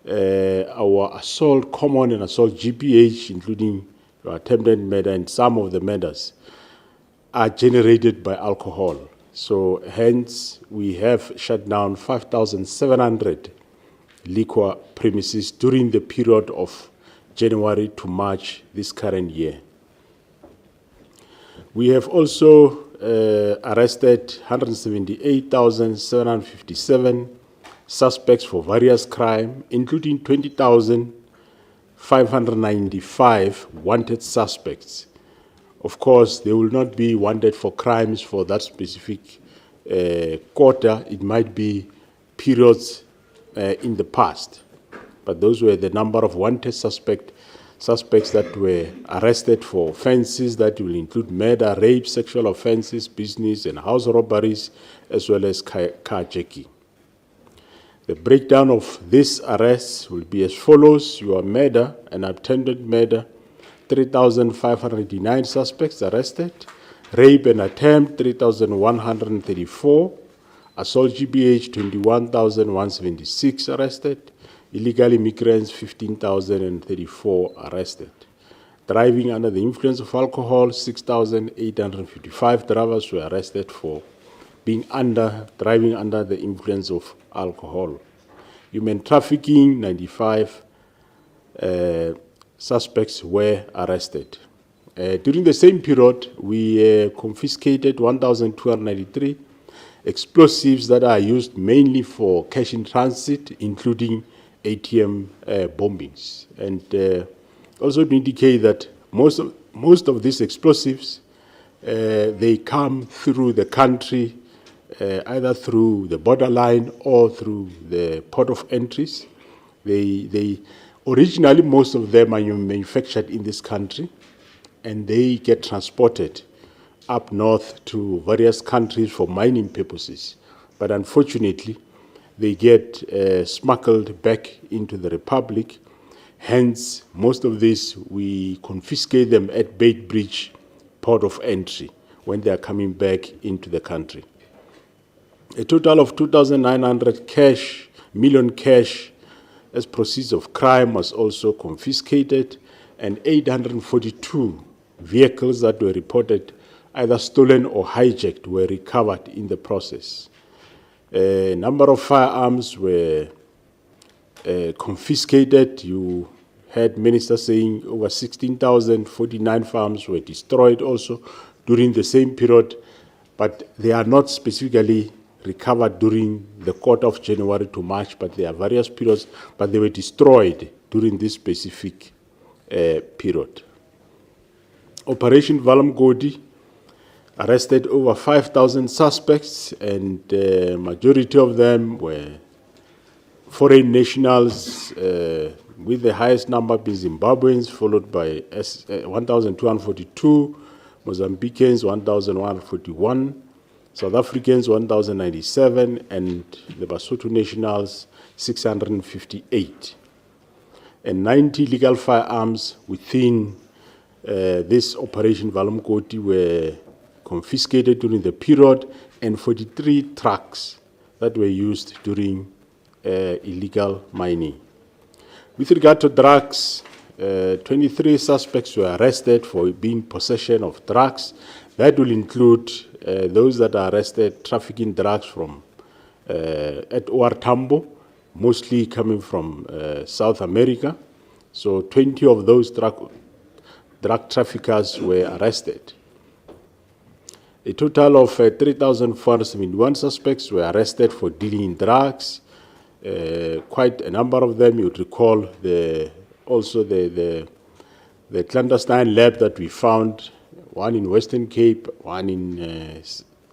our assault, common and assault GPH, including attempted murder and some of the murders, are generated by alcohol. So hence, we have shut down 5,700 liquor premises during the period of January to March this current year. We have also arrested 178,757 suspects for various crimes, including 20,595 wanted suspects. Of course, they will not be wanted for crimes for that specific quarter. It might be periods in the past. But those were the number of wanted suspects that were arrested for offenses that will include murder, rape, sexual offenses, business and house robberies, as well as carjacking. The breakdown of these arrests will be as follows. Your murder and attempted murder, 3,589 suspects arrested. Rape and attempt, 3,134. Assault GBH, 21,176 arrested. Illegal immigrants, 15,034 arrested. Driving under the influence of alcohol, 6,855 drivers were arrested for driving under the influence of alcohol. Human trafficking, 95 suspects were arrested. During the same period, we confiscated 1,293 explosives that are used mainly for cash in transit, including ATM bombings. And also to indicate that most of these explosives they come through the country, either through the borderline or through the port of entries. Originally, most of them are manufactured in this country, and they get transported up north to various countries for mining purposes. But unfortunately, they get smuggled back into the Republic. Hence, most of these, we confiscate them at Beitbridge port of entry when they are coming back into the country. A total of 2,900 million cash as proceeds of crime was also confiscated, and 842 vehicles that were reported either stolen or hijacked were recovered in the process. A number of firearms were confiscated. You heard Minister saying over 16,049 firearms were destroyed also during the same period, but they are not specifically recovered during the quarter of January to March, but there are various periods, but they were destroyed during this specific period. Operation Valamgodi arrested over 5,000 suspects, and the majority of them were foreign nationals, with the highest number being Zimbabweans, followed by 1,242, Mozambicans 1,141, South Africans 1,097, and the Basotho nationals 658. And 90 legal firearms within this Operation Valamgodi were confiscated during the period, and 43 trucks that were used during illegal mining. With regard to drugs, 23 suspects were arrested for being possession of drugs. That will include those that are arrested trafficking drugs from at OR Tambo, mostly coming from South America. So 20 of those drug traffickers were arrested. A total of 3,471 suspects were arrested for dealing in drugs. Quite a number of them, you'd recall, the clandestine lab that we found, one in Western Cape, one in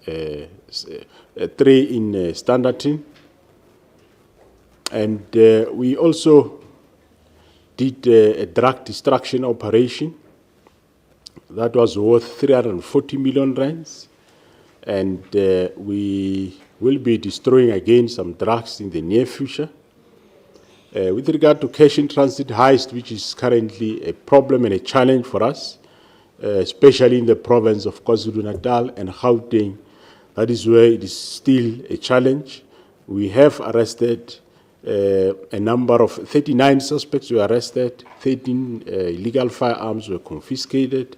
3 in Standerton. And we also did a drug destruction operation that was worth 340 million rands, and we will be destroying again some drugs in the near future. With regard to cash in transit heist, which is currently a problem and a challenge for us, especially in the province of KwaZulu-Natal and Gauteng, that is where it is still a challenge. We have arrested a number of 39 suspects were arrested, 13 illegal firearms were confiscated,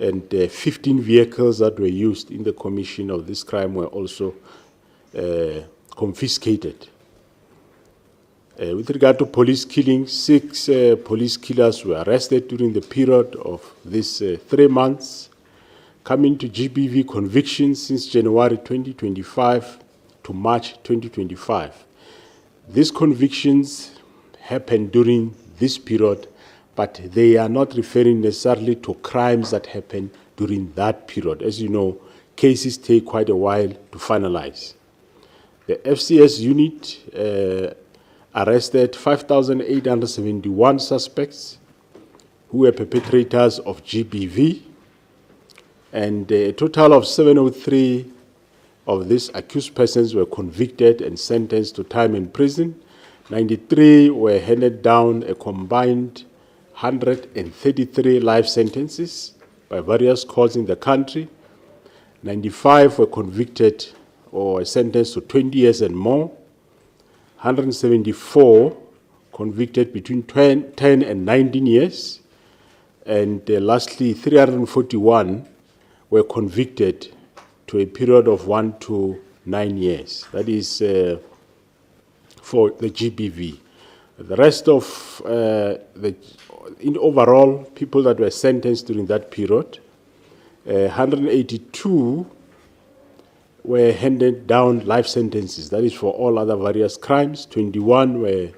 and 15 vehicles that were used in the commission of this crime were also confiscated. With regard to police killings, 6 police killers were arrested during the period of these 3 months. Coming to GBV convictions since January 2025 to March 2025. These convictions happened during this period, but they are not referring necessarily to crimes that happened during that period. As you know, cases take quite a while to finalize. The FCS unit arrested 5,871 suspects who were perpetrators of GBV, and a total of 703 of these accused persons were convicted and sentenced to time in prison. 93 were handed down a combined 133 life sentences by various courts in the country. 95 were convicted or sentenced to 20 years and more. 174 convicted between 10 and 19 years. And lastly, 341 were convicted to a period of 1 to 9 years. That is for the GBV. The rest of in overall, people that were sentenced during that period, 182 were handed down life sentences. That is for all other various crimes. 21 were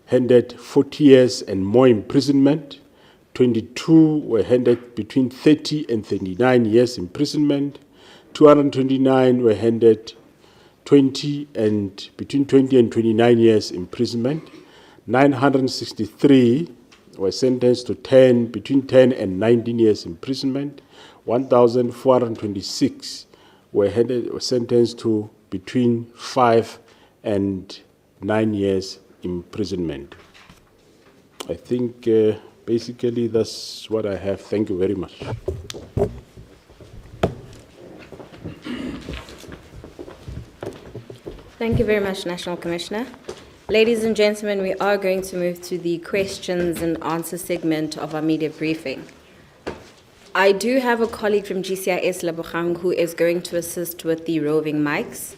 handed 40 years and more imprisonment. 22 were handed between 30 and 39 years imprisonment. 229 were handed between 20 and 29 years imprisonment. 963 were sentenced to between 10 and 19 years imprisonment. 1,426 were sentenced to between 5 and 9 years imprisonment. I think basically that's what I have. Thank you very much. Thank you very much, National Commissioner. Ladies and gentlemen, we are going to move to the questions and answer segment of our media briefing. I do have a colleague from GCIS Lebogang who is going to assist with the roving mics.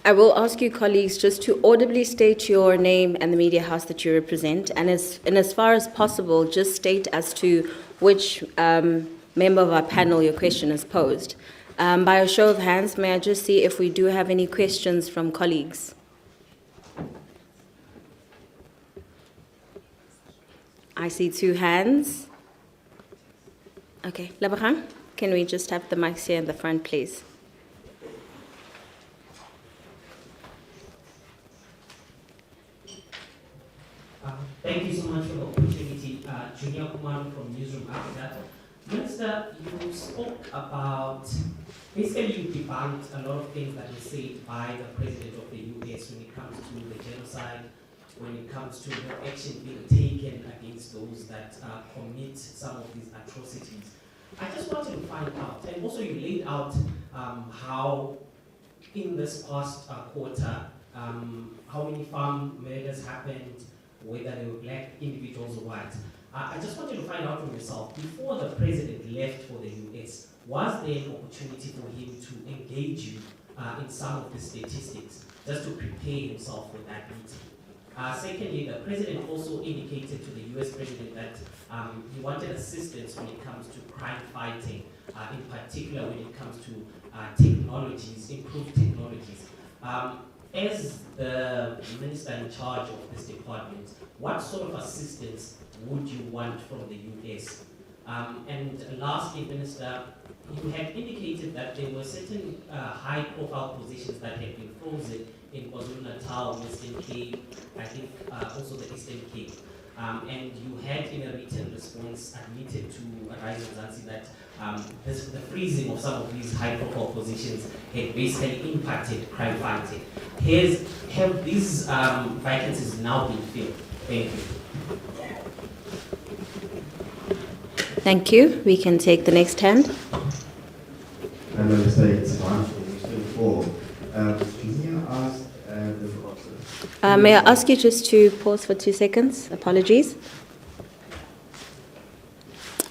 I will ask you, colleagues, just to audibly state your name and the media house that you represent, and as far as possible, just state as to which member of our panel your question is posed. By a show of hands, may I just see if we do have any questions from colleagues? I see 2 hands. Okay, Lebogang, can we just have the mics here in the front, please? Thank you so much for the opportunity. Junior Kumar from Newsroom Africa. Minister, you spoke about, basically you debunked a lot of things that were said by the President of the US when it comes to the genocide, when it comes to no action being taken against those that commit some of these atrocities. I just wanted to find out, and also you laid out how in this past quarter, how many farm murders happened, whether they were black individuals or white. I just wanted to find out from yourself, before the president left for the US, was there an opportunity for him to engage you in some of the statistics, just to prepare himself for that meeting? Secondly, the president also indicated to the US president that he wanted assistance when it comes to crime fighting, in particular when it comes to technologies, improved technologies. As the minister in charge of this department, what sort of assistance would you want from the US? And lastly, Minister, you had indicated that there were certain high-profile positions that had been frozen in KwaZulu-Natal, Western Cape, I think also the Eastern Cape. And you had in a written response admitted to Rise and Zanzi that the freezing of some of these high-profile positions had basically impacted crime fighting. Have these vacancies now been filled? Thank you. Thank you. We can take the next hand. I'm going to say it's one from Houston 4. Can you ask may I ask you just to pause for 2 seconds? Apologies.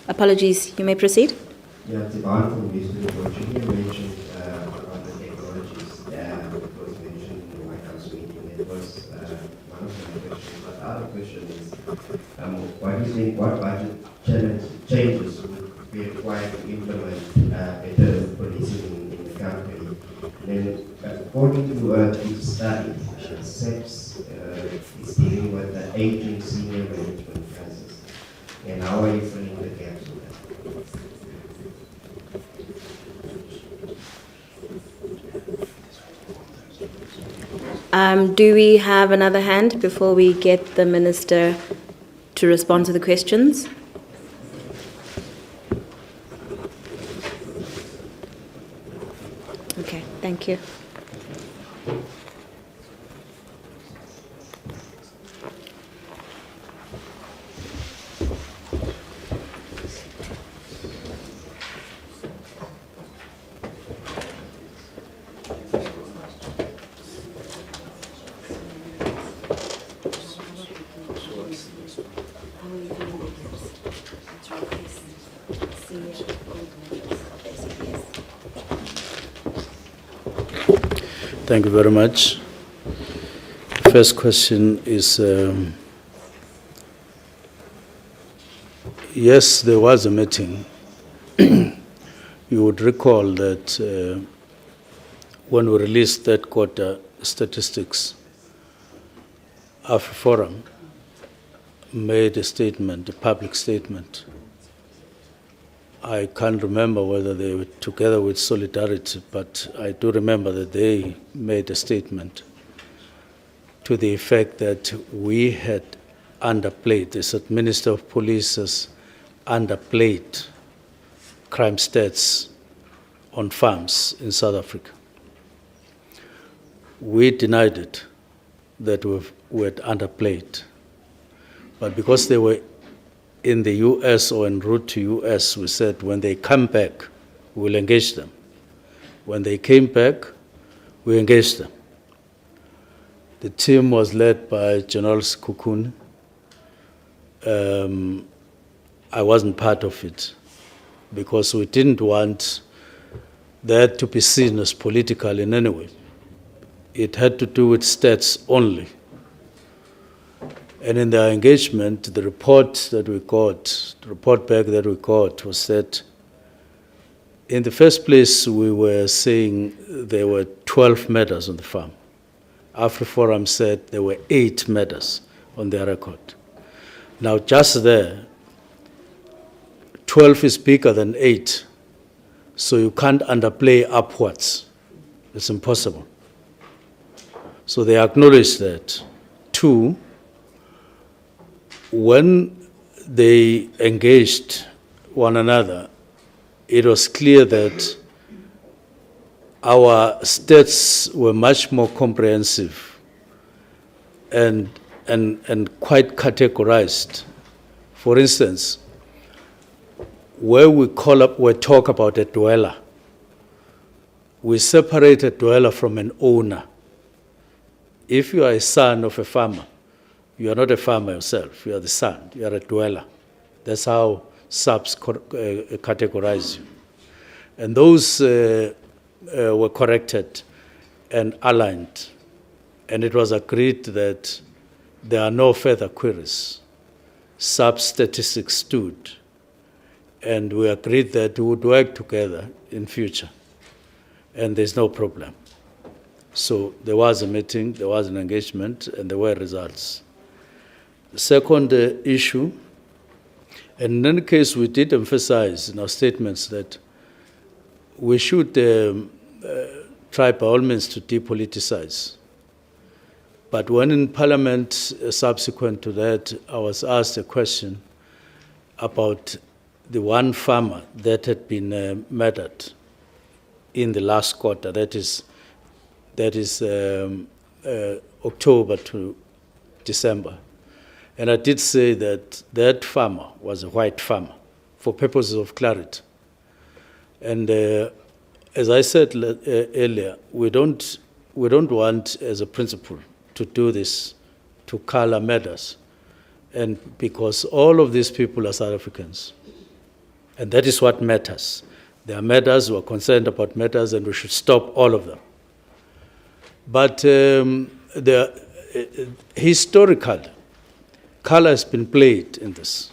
Apologies. You may proceed. Yeah, it's Ivan from Houston 4. You mentioned about the technologies that was mentioned in the White House meeting. It was one of the questions. But the other question is, what do you think, what budget changes would be required to implement better policing in the country? Then, according to this study, SAPS is dealing with the aging senior management crisis. And how are you filling the gaps with that? Do we have another hand before we get the minister to respond to the questions? Okay, thank you. Thank you very much. First question is, yes, there was a meeting. You would recall that when we released that quarter statistics, AfriForum made a statement, a public statement, I can't remember whether they were together with Solidarity, but I do remember that they made a statement to the effect that we had underplayed, the Minister of Police has underplayed crime stats on farms in South Africa. We denied it, that we had underplayed. But because they were in the US or en route to US, we said when they come back, we'll engage them. When they came back, we engaged them. The team was led by General Mchunu. I wasn't part of it because we didn't want that to be seen as political in any way. It had to do with stats only. And in their engagement, the report that we got, the report back that we got was that in the first place, we were saying there were 12 murders on the farm. AfriForum said there were 8 murders on their record. Now, just there, 12 is bigger than 8, so you can't underplay upwards. It's impossible. So they acknowledged that. 2, when they engaged one another, it was clear that our stats were much more comprehensive and quite categorized. For instance, where we talk about a dweller, we separate a dweller from an owner. If you are a son of a farmer, you are not a farmer yourself, you are the son, you are a dweller. That's how SAPS categorize you. And those were corrected and aligned. And it was agreed that there are no further queries. SAPS statistics stood. And we agreed that we would work together in future. And there's no problem. So there was a meeting, there was an engagement, and there were results. The second issue, and in any case, we did emphasize in our statements that we should try by all means to depoliticize. But when in Parliament, subsequent to that, I was asked a question about the one farmer that had been murdered in the last quarter, that is October to December. And I did say that that farmer was a white farmer for purposes of clarity. And as I said earlier, we don't want as a principle to do this, to color murders. And because all of these people are South Africans. And that is what matters. There are murders, who are concerned about murders, and we should stop all of them. But historical color has been played in this.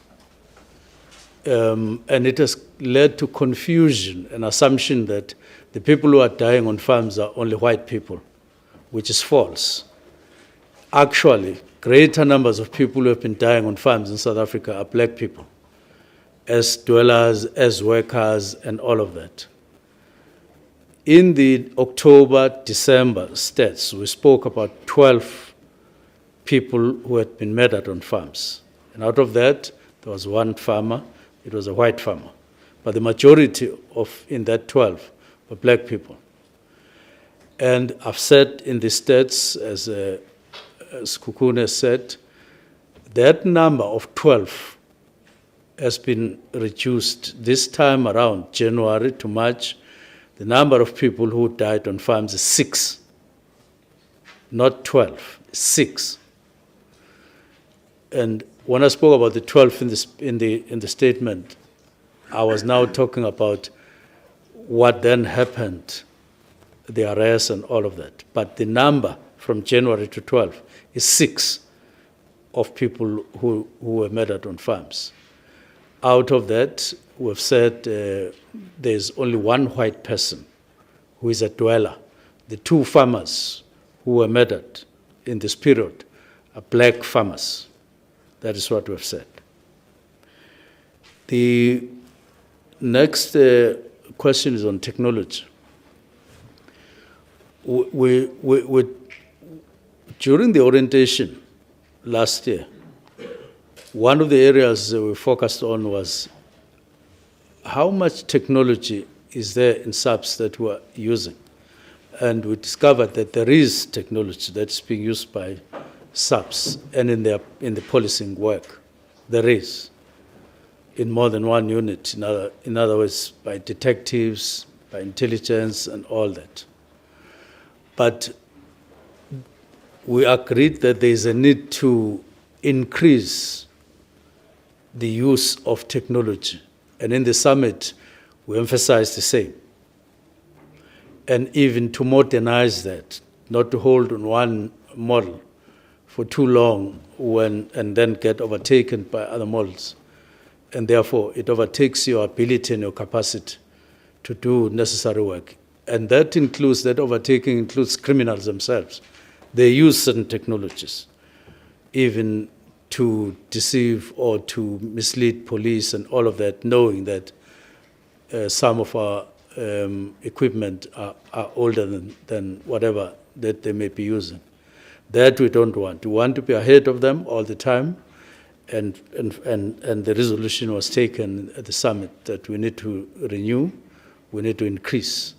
And it has led to confusion and assumption that the people who are dying on farms are only white people, which is false. Actually, greater numbers of people who have been dying on farms in South Africa are black people, as dwellers, as workers, and all of that. In the October-December stats, we spoke about 12 people who had been murdered on farms. And out of that, there was one farmer. It was a white farmer. But the majority in that 12 were black people. And I've said in the stats, as Mchunu said, that number of 12 has been reduced this time around, January to March. The number of people who died on farms is 6, not 12, 6. And when I spoke about the 12 in the statement, I was now talking about what then happened, the arrests and all of that. But the number from January to 12 is 6 of people who were murdered on farms. Out of that, we've said there's only one white person who is a dweller. The 2 farmers who were murdered in this period are black farmers. That is what we've said. The Next question is on technology. During the orientation last year, one of the areas we focused on was how much technology is there in SAPS that we're using. And we discovered that there is technology that's being used by SAPS and in the policing work. There is, in more than one unit, in other words, by detectives, by intelligence, and all that. But we agreed that there is a need to increase the use of technology. And in the summit, we emphasized the same. And even to modernize that, not to hold on one model for too long and then get overtaken by other models. And therefore, it overtakes your ability and your capacity to do necessary work. And that overtaking includes criminals themselves. They use certain technologies, even to deceive or to mislead police and all of that, knowing that some of our equipment are older than whatever that they may be using. That we don't want. We want to be ahead of them all the time, and the resolution was taken at the summit that we need to renew, we need to increase.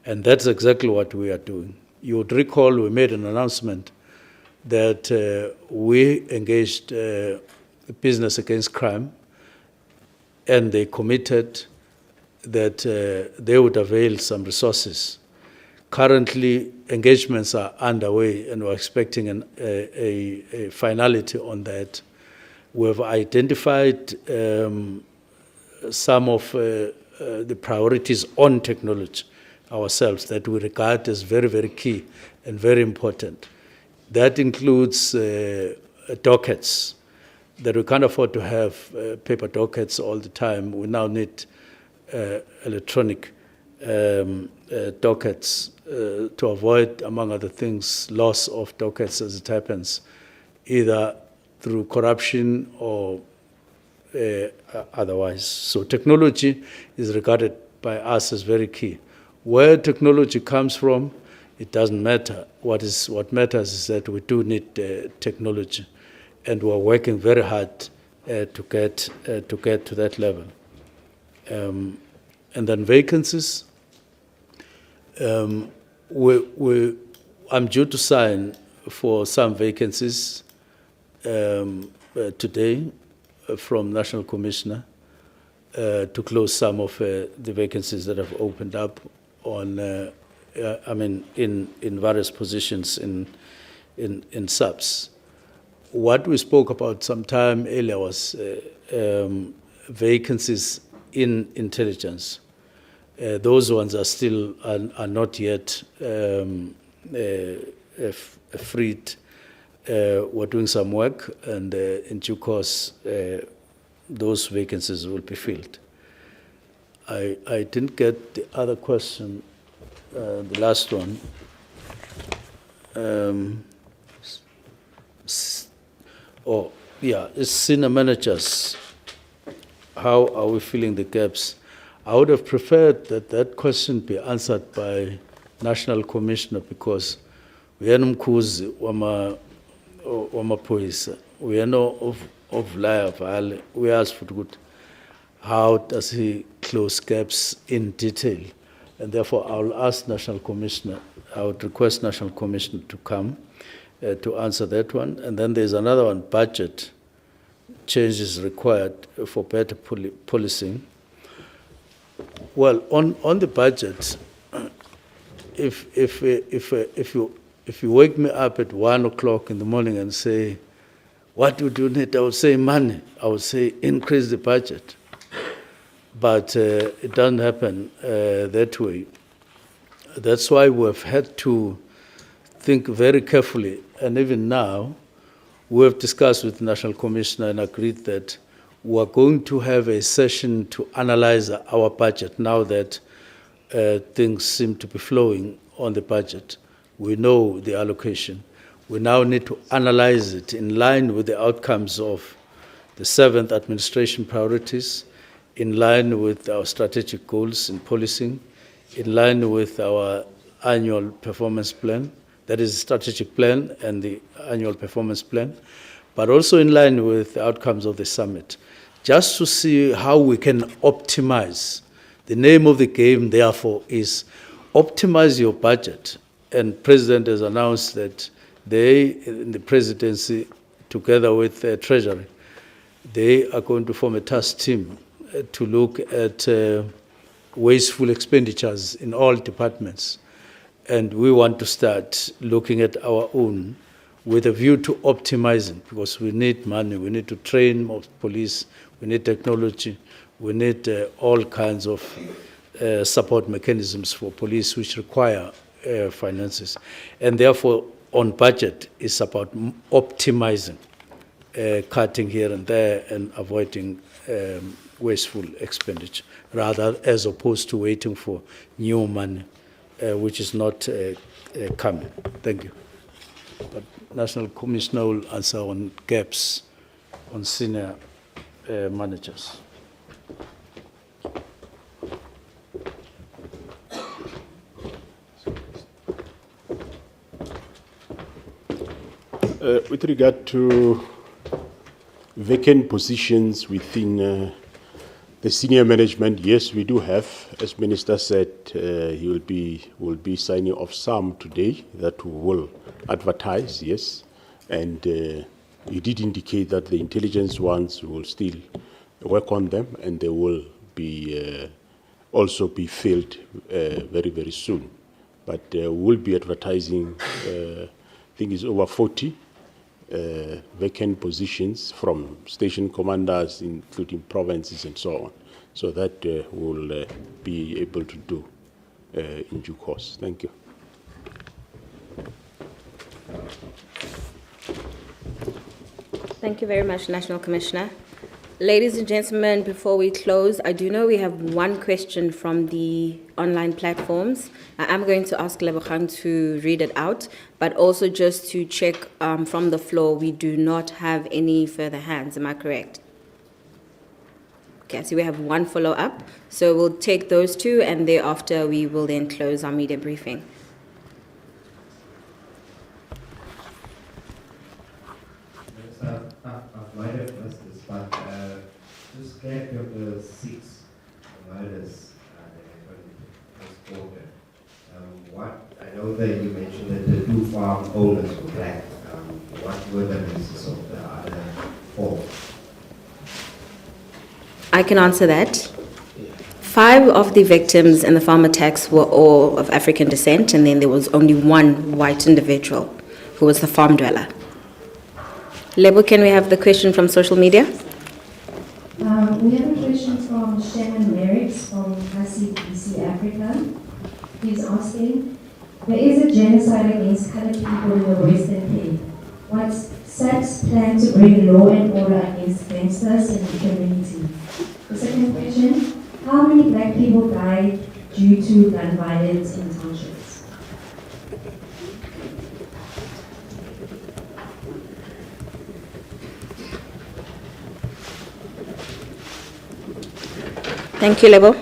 And that's exactly what we are doing. You would recall we made an announcement that we engaged Business Against Crime, and they committed that they would avail some resources. Currently, engagements are underway, and we're expecting a finality on that. We've identified some of the priorities on technology ourselves that we regard as very, very key and very important. That includes dockets, that we can't afford to have paper dockets all the time. We now need electronic dockets to avoid, among other things, loss of dockets as it happens, either through corruption or otherwise. So technology is regarded by us as very key. Where technology comes from, it doesn't matter. What matters is that we do need technology, and we're working very hard to get to that level. And then vacancies. I'm due to sign for some vacancies today from National Commissioner to close some of the vacancies that have opened up in various positions in SAPS. What we spoke about some time earlier was vacancies in intelligence. Those ones are not yet freed. We're doing some work, and in due course, those vacancies will be filled. I didn't get the other question, the last one. It's senior managers. How are we filling the gaps? I would have preferred that question be answered by National Commissioner, because we are mkhuzi wamaphoyisa. We are no of Laya Valley. We asked for good. How does he close gaps in detail? And therefore, I will ask National Commissioner, I would request National Commissioner to come to answer that one. And then there's another one, budget changes required for better policing. Well, on the budget, if you wake me up at 1 o'clock in the morning and say, what would you need? I would say money. I would say increase the budget. But it doesn't happen that way. That's why we've had to think very carefully. And even now, we have discussed with the National Commissioner and agreed that we're going to have a session to analyze our budget now that things seem to be flowing on the budget. We know the allocation. We now need to analyze it in line with the outcomes of the 7th administration priorities in line with our strategic goals in policing, in line with our annual performance plan, that is strategic plan and the annual performance plan, but also in line with the outcomes of the summit, just to see how we can optimize. The name of the game, therefore, is optimize your budget. And President has announced that they, in the presidency, together with the Treasury, they are going to form a task team to look at wasteful expenditures in all departments. And we want to start looking at our own with a view to optimizing, because we need money, we need to train more police, we need technology, we need all kinds of support mechanisms for police which require finances. And therefore, on budget, it's about optimizing, cutting here and there and avoiding wasteful expenditure, rather as opposed to waiting for new money, which is not coming. Thank you. But National Commissioner will answer on gaps on senior managers. With regard to vacant positions within the senior management, yes, we do have. As Minister said, he will be signing off some today that we will advertise, yes. And he did indicate that the intelligence ones will still work on them, and they will be also be filled very, very soon. But we'll be advertising, I think it's over 40 vacant positions from station commanders, including provinces and so on. So that we'll be able to do in due course. Thank you. Thank you very much, National Commissioner. Ladies and gentlemen, before we close, I do know we have one question from the online platforms. I am going to ask Lebogang to read it out, but also just to check from the floor, we do not have any further hands. Am I correct? Okay, so we have one follow-up. So we'll take those two, and thereafter we will then close our media briefing. I might have missed this, but just clarity of the 6 murders that happened this quarter. I know that you mentioned that the 2 farm owners were black. What were the reasons of the other 4? I can answer that. 5 of the victims in the farm attacks were all of African descent, and then there was only one white individual who was the farm dweller. Lebo, can we have the question from social media? We have a question from Shannon Merricks from ICBC Africa. He's asking, there is a genocide against colored people in the Western Cape. What's SAPS plan to bring law and order against gangsters in the community? The second question, how many black people died due to gun violence in townships? Thank you, Lebo.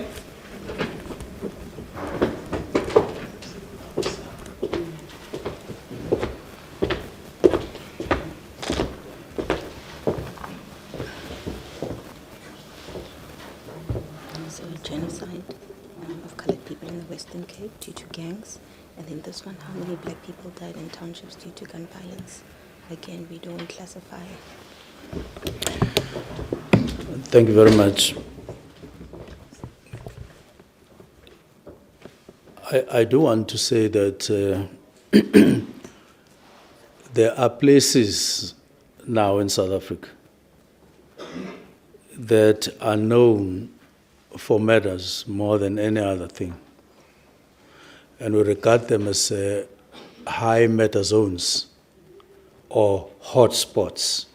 So genocide of colored people in the Western Cape due to gangs. And then this one, how many black people died in townships due to gun violence? Again, we don't classify. Thank you very much. I do want to say that there are places now in South Africa that are known for murders more than any other thing. And we regard them as high murder zones or hotspots.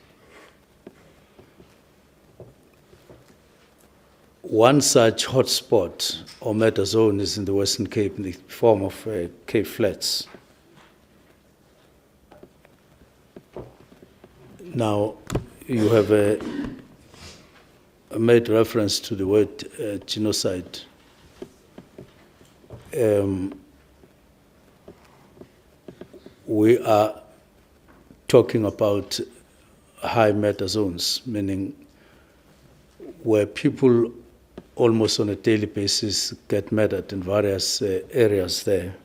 One such hotspot or murder zone is in the Western Cape in the form of Cape Flats. Now, you have made reference to the word genocide. We are talking about high murder zones, meaning where people almost on a daily basis get murdered in various areas there.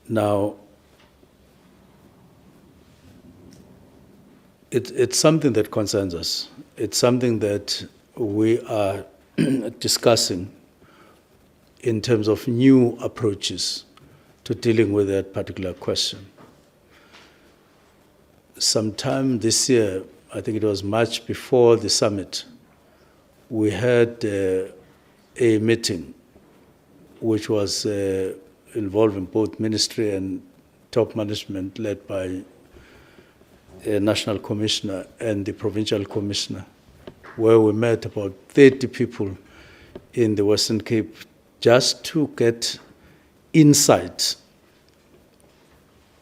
Now, it's something that concerns us. It's something that we are discussing in terms of new approaches to dealing with that particular question. Sometime this year, I think it was much before the summit, we had a meeting which was involving both ministry and top management led by a national commissioner and the provincial commissioner, where we met about 30 people in the Western Cape just to get insight,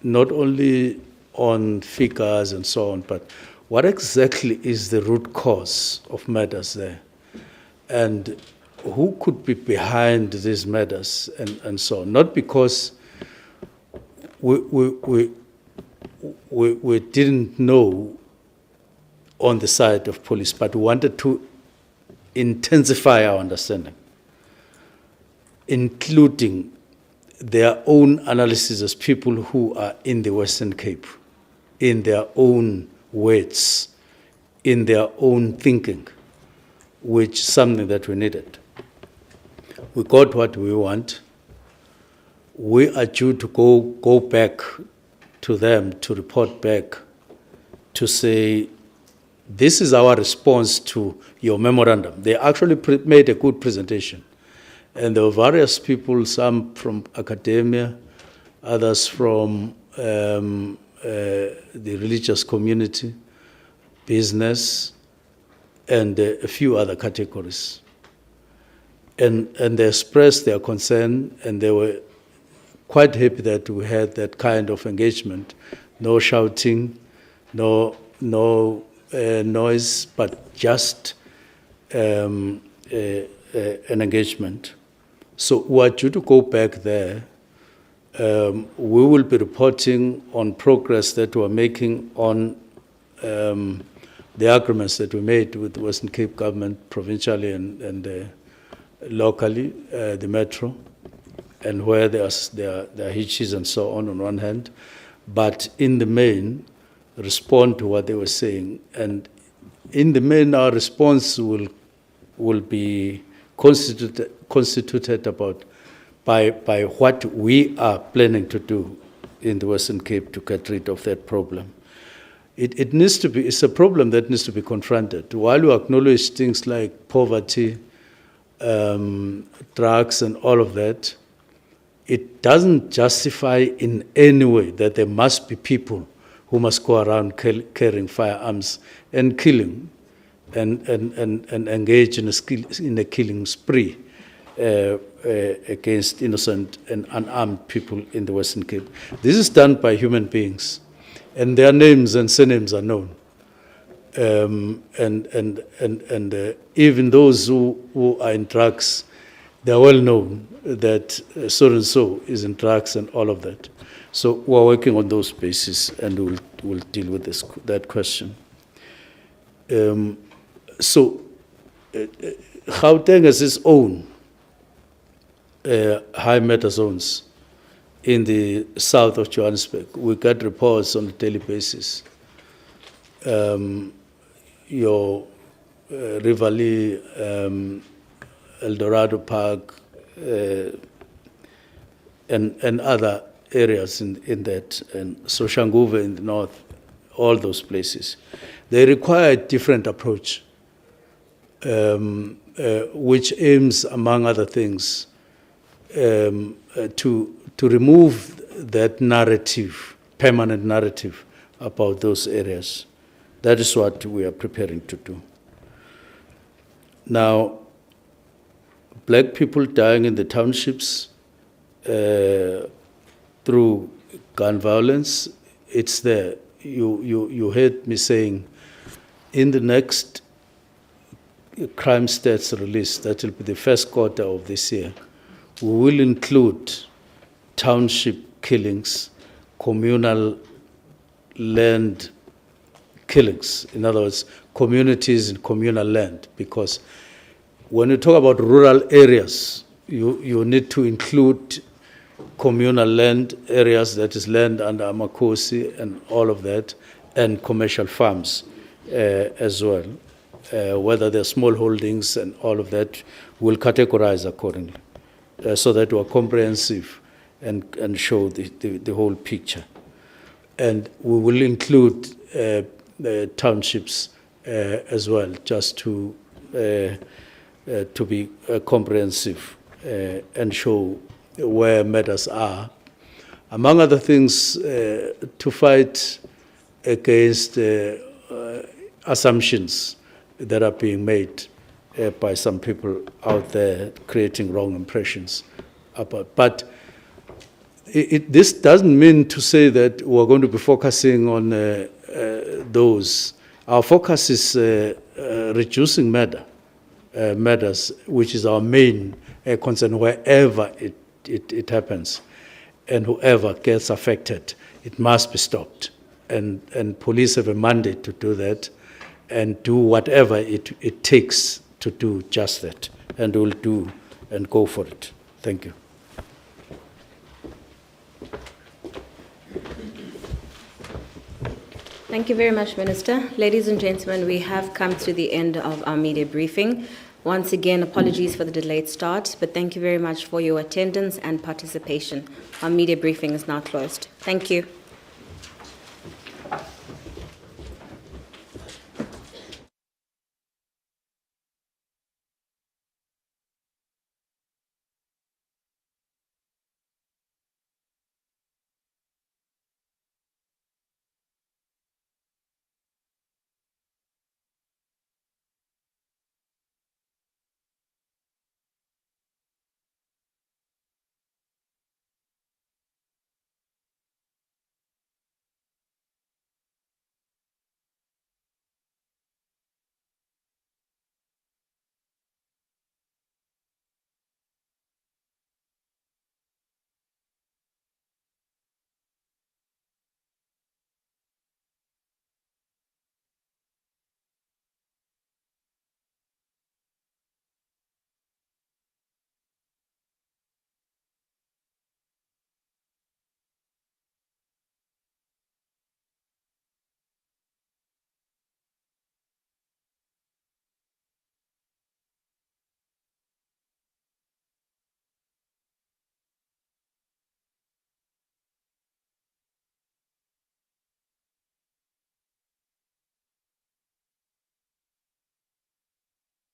not only on figures and so on, but what exactly is the root cause of murders there? And who could be behind these murders and so on? Not because we didn't know on the side of police, but we wanted to intensify our understanding, including their own analysis as people who are in the Western Cape, in their own words, in their own thinking, which is something that we needed. We got what we want. We are due to go back to them to report back to say, this is our response to your memorandum. They actually made a good presentation. And there were various people, some from academia, others from the religious community, business, and a few other categories. And they expressed their concern, and they were quite happy that we had that kind of engagement. No shouting, no noise, but just an engagement. So we are due to go back there. We will be reporting on progress that we're making on the agreements that we made with the Western Cape government, provincially and locally, the metro, and where there are hitches and so on one hand, but in the main, respond to what they were saying. And in the main, our response will be constituted about by what we are planning to do in the Western Cape to get rid of that problem. It needs to be, it's a problem that needs to be confronted. While we acknowledge things like poverty, drugs and all of that, it doesn't justify in any way that there must be people who must go around carrying firearms and killing and engage in a killing spree against innocent and unarmed people in the Western Cape. This is done by human beings, and their names and surnames are known. Even those who are in drugs, they're well known that so-and-so is in drugs and all of that. So we're working on those bases, and we'll deal with that question. So Gauteng has its own high murder zones in the south of Johannesburg. We get reports on a daily basis. Your Rivali, Eldorado Park, and other areas in that, and Soshanguve in the north, all those places. They require a different approach, which aims, among other things, to remove that narrative, permanent narrative about those areas. That is what we are preparing to do. Now, black people dying in the townships through gun violence, it's there. You heard me saying, in the next CrimeStats release, that will be the first quarter of this year, we will include township killings, communal land killings, in other words, communities in communal land, because when you talk about rural areas, you need to include communal land areas, that is land under Amakosi and all of that, and commercial farms as well. Whether they're small holdings and all of that, we'll categorize accordingly so that we're comprehensive and show the whole picture. And we will include the townships as well, just to be comprehensive and show where matters are. Among other things, to fight against assumptions that are being made by some people out there, creating wrong impressions about. But this doesn't mean to say that we're going to be focusing on those. Our focus is reducing matters, which is our main concern wherever it happens, and whoever gets affected, it must be stopped. And police have a mandate to do that and do whatever it takes to do just that. And we'll do and go for it. Thank you. Thank you very much, Minister. Ladies and gentlemen, we have come to the end of our media briefing. Once again, apologies for the delayed start, but thank you very much for your attendance and participation. Our media briefing is now closed. Thank you.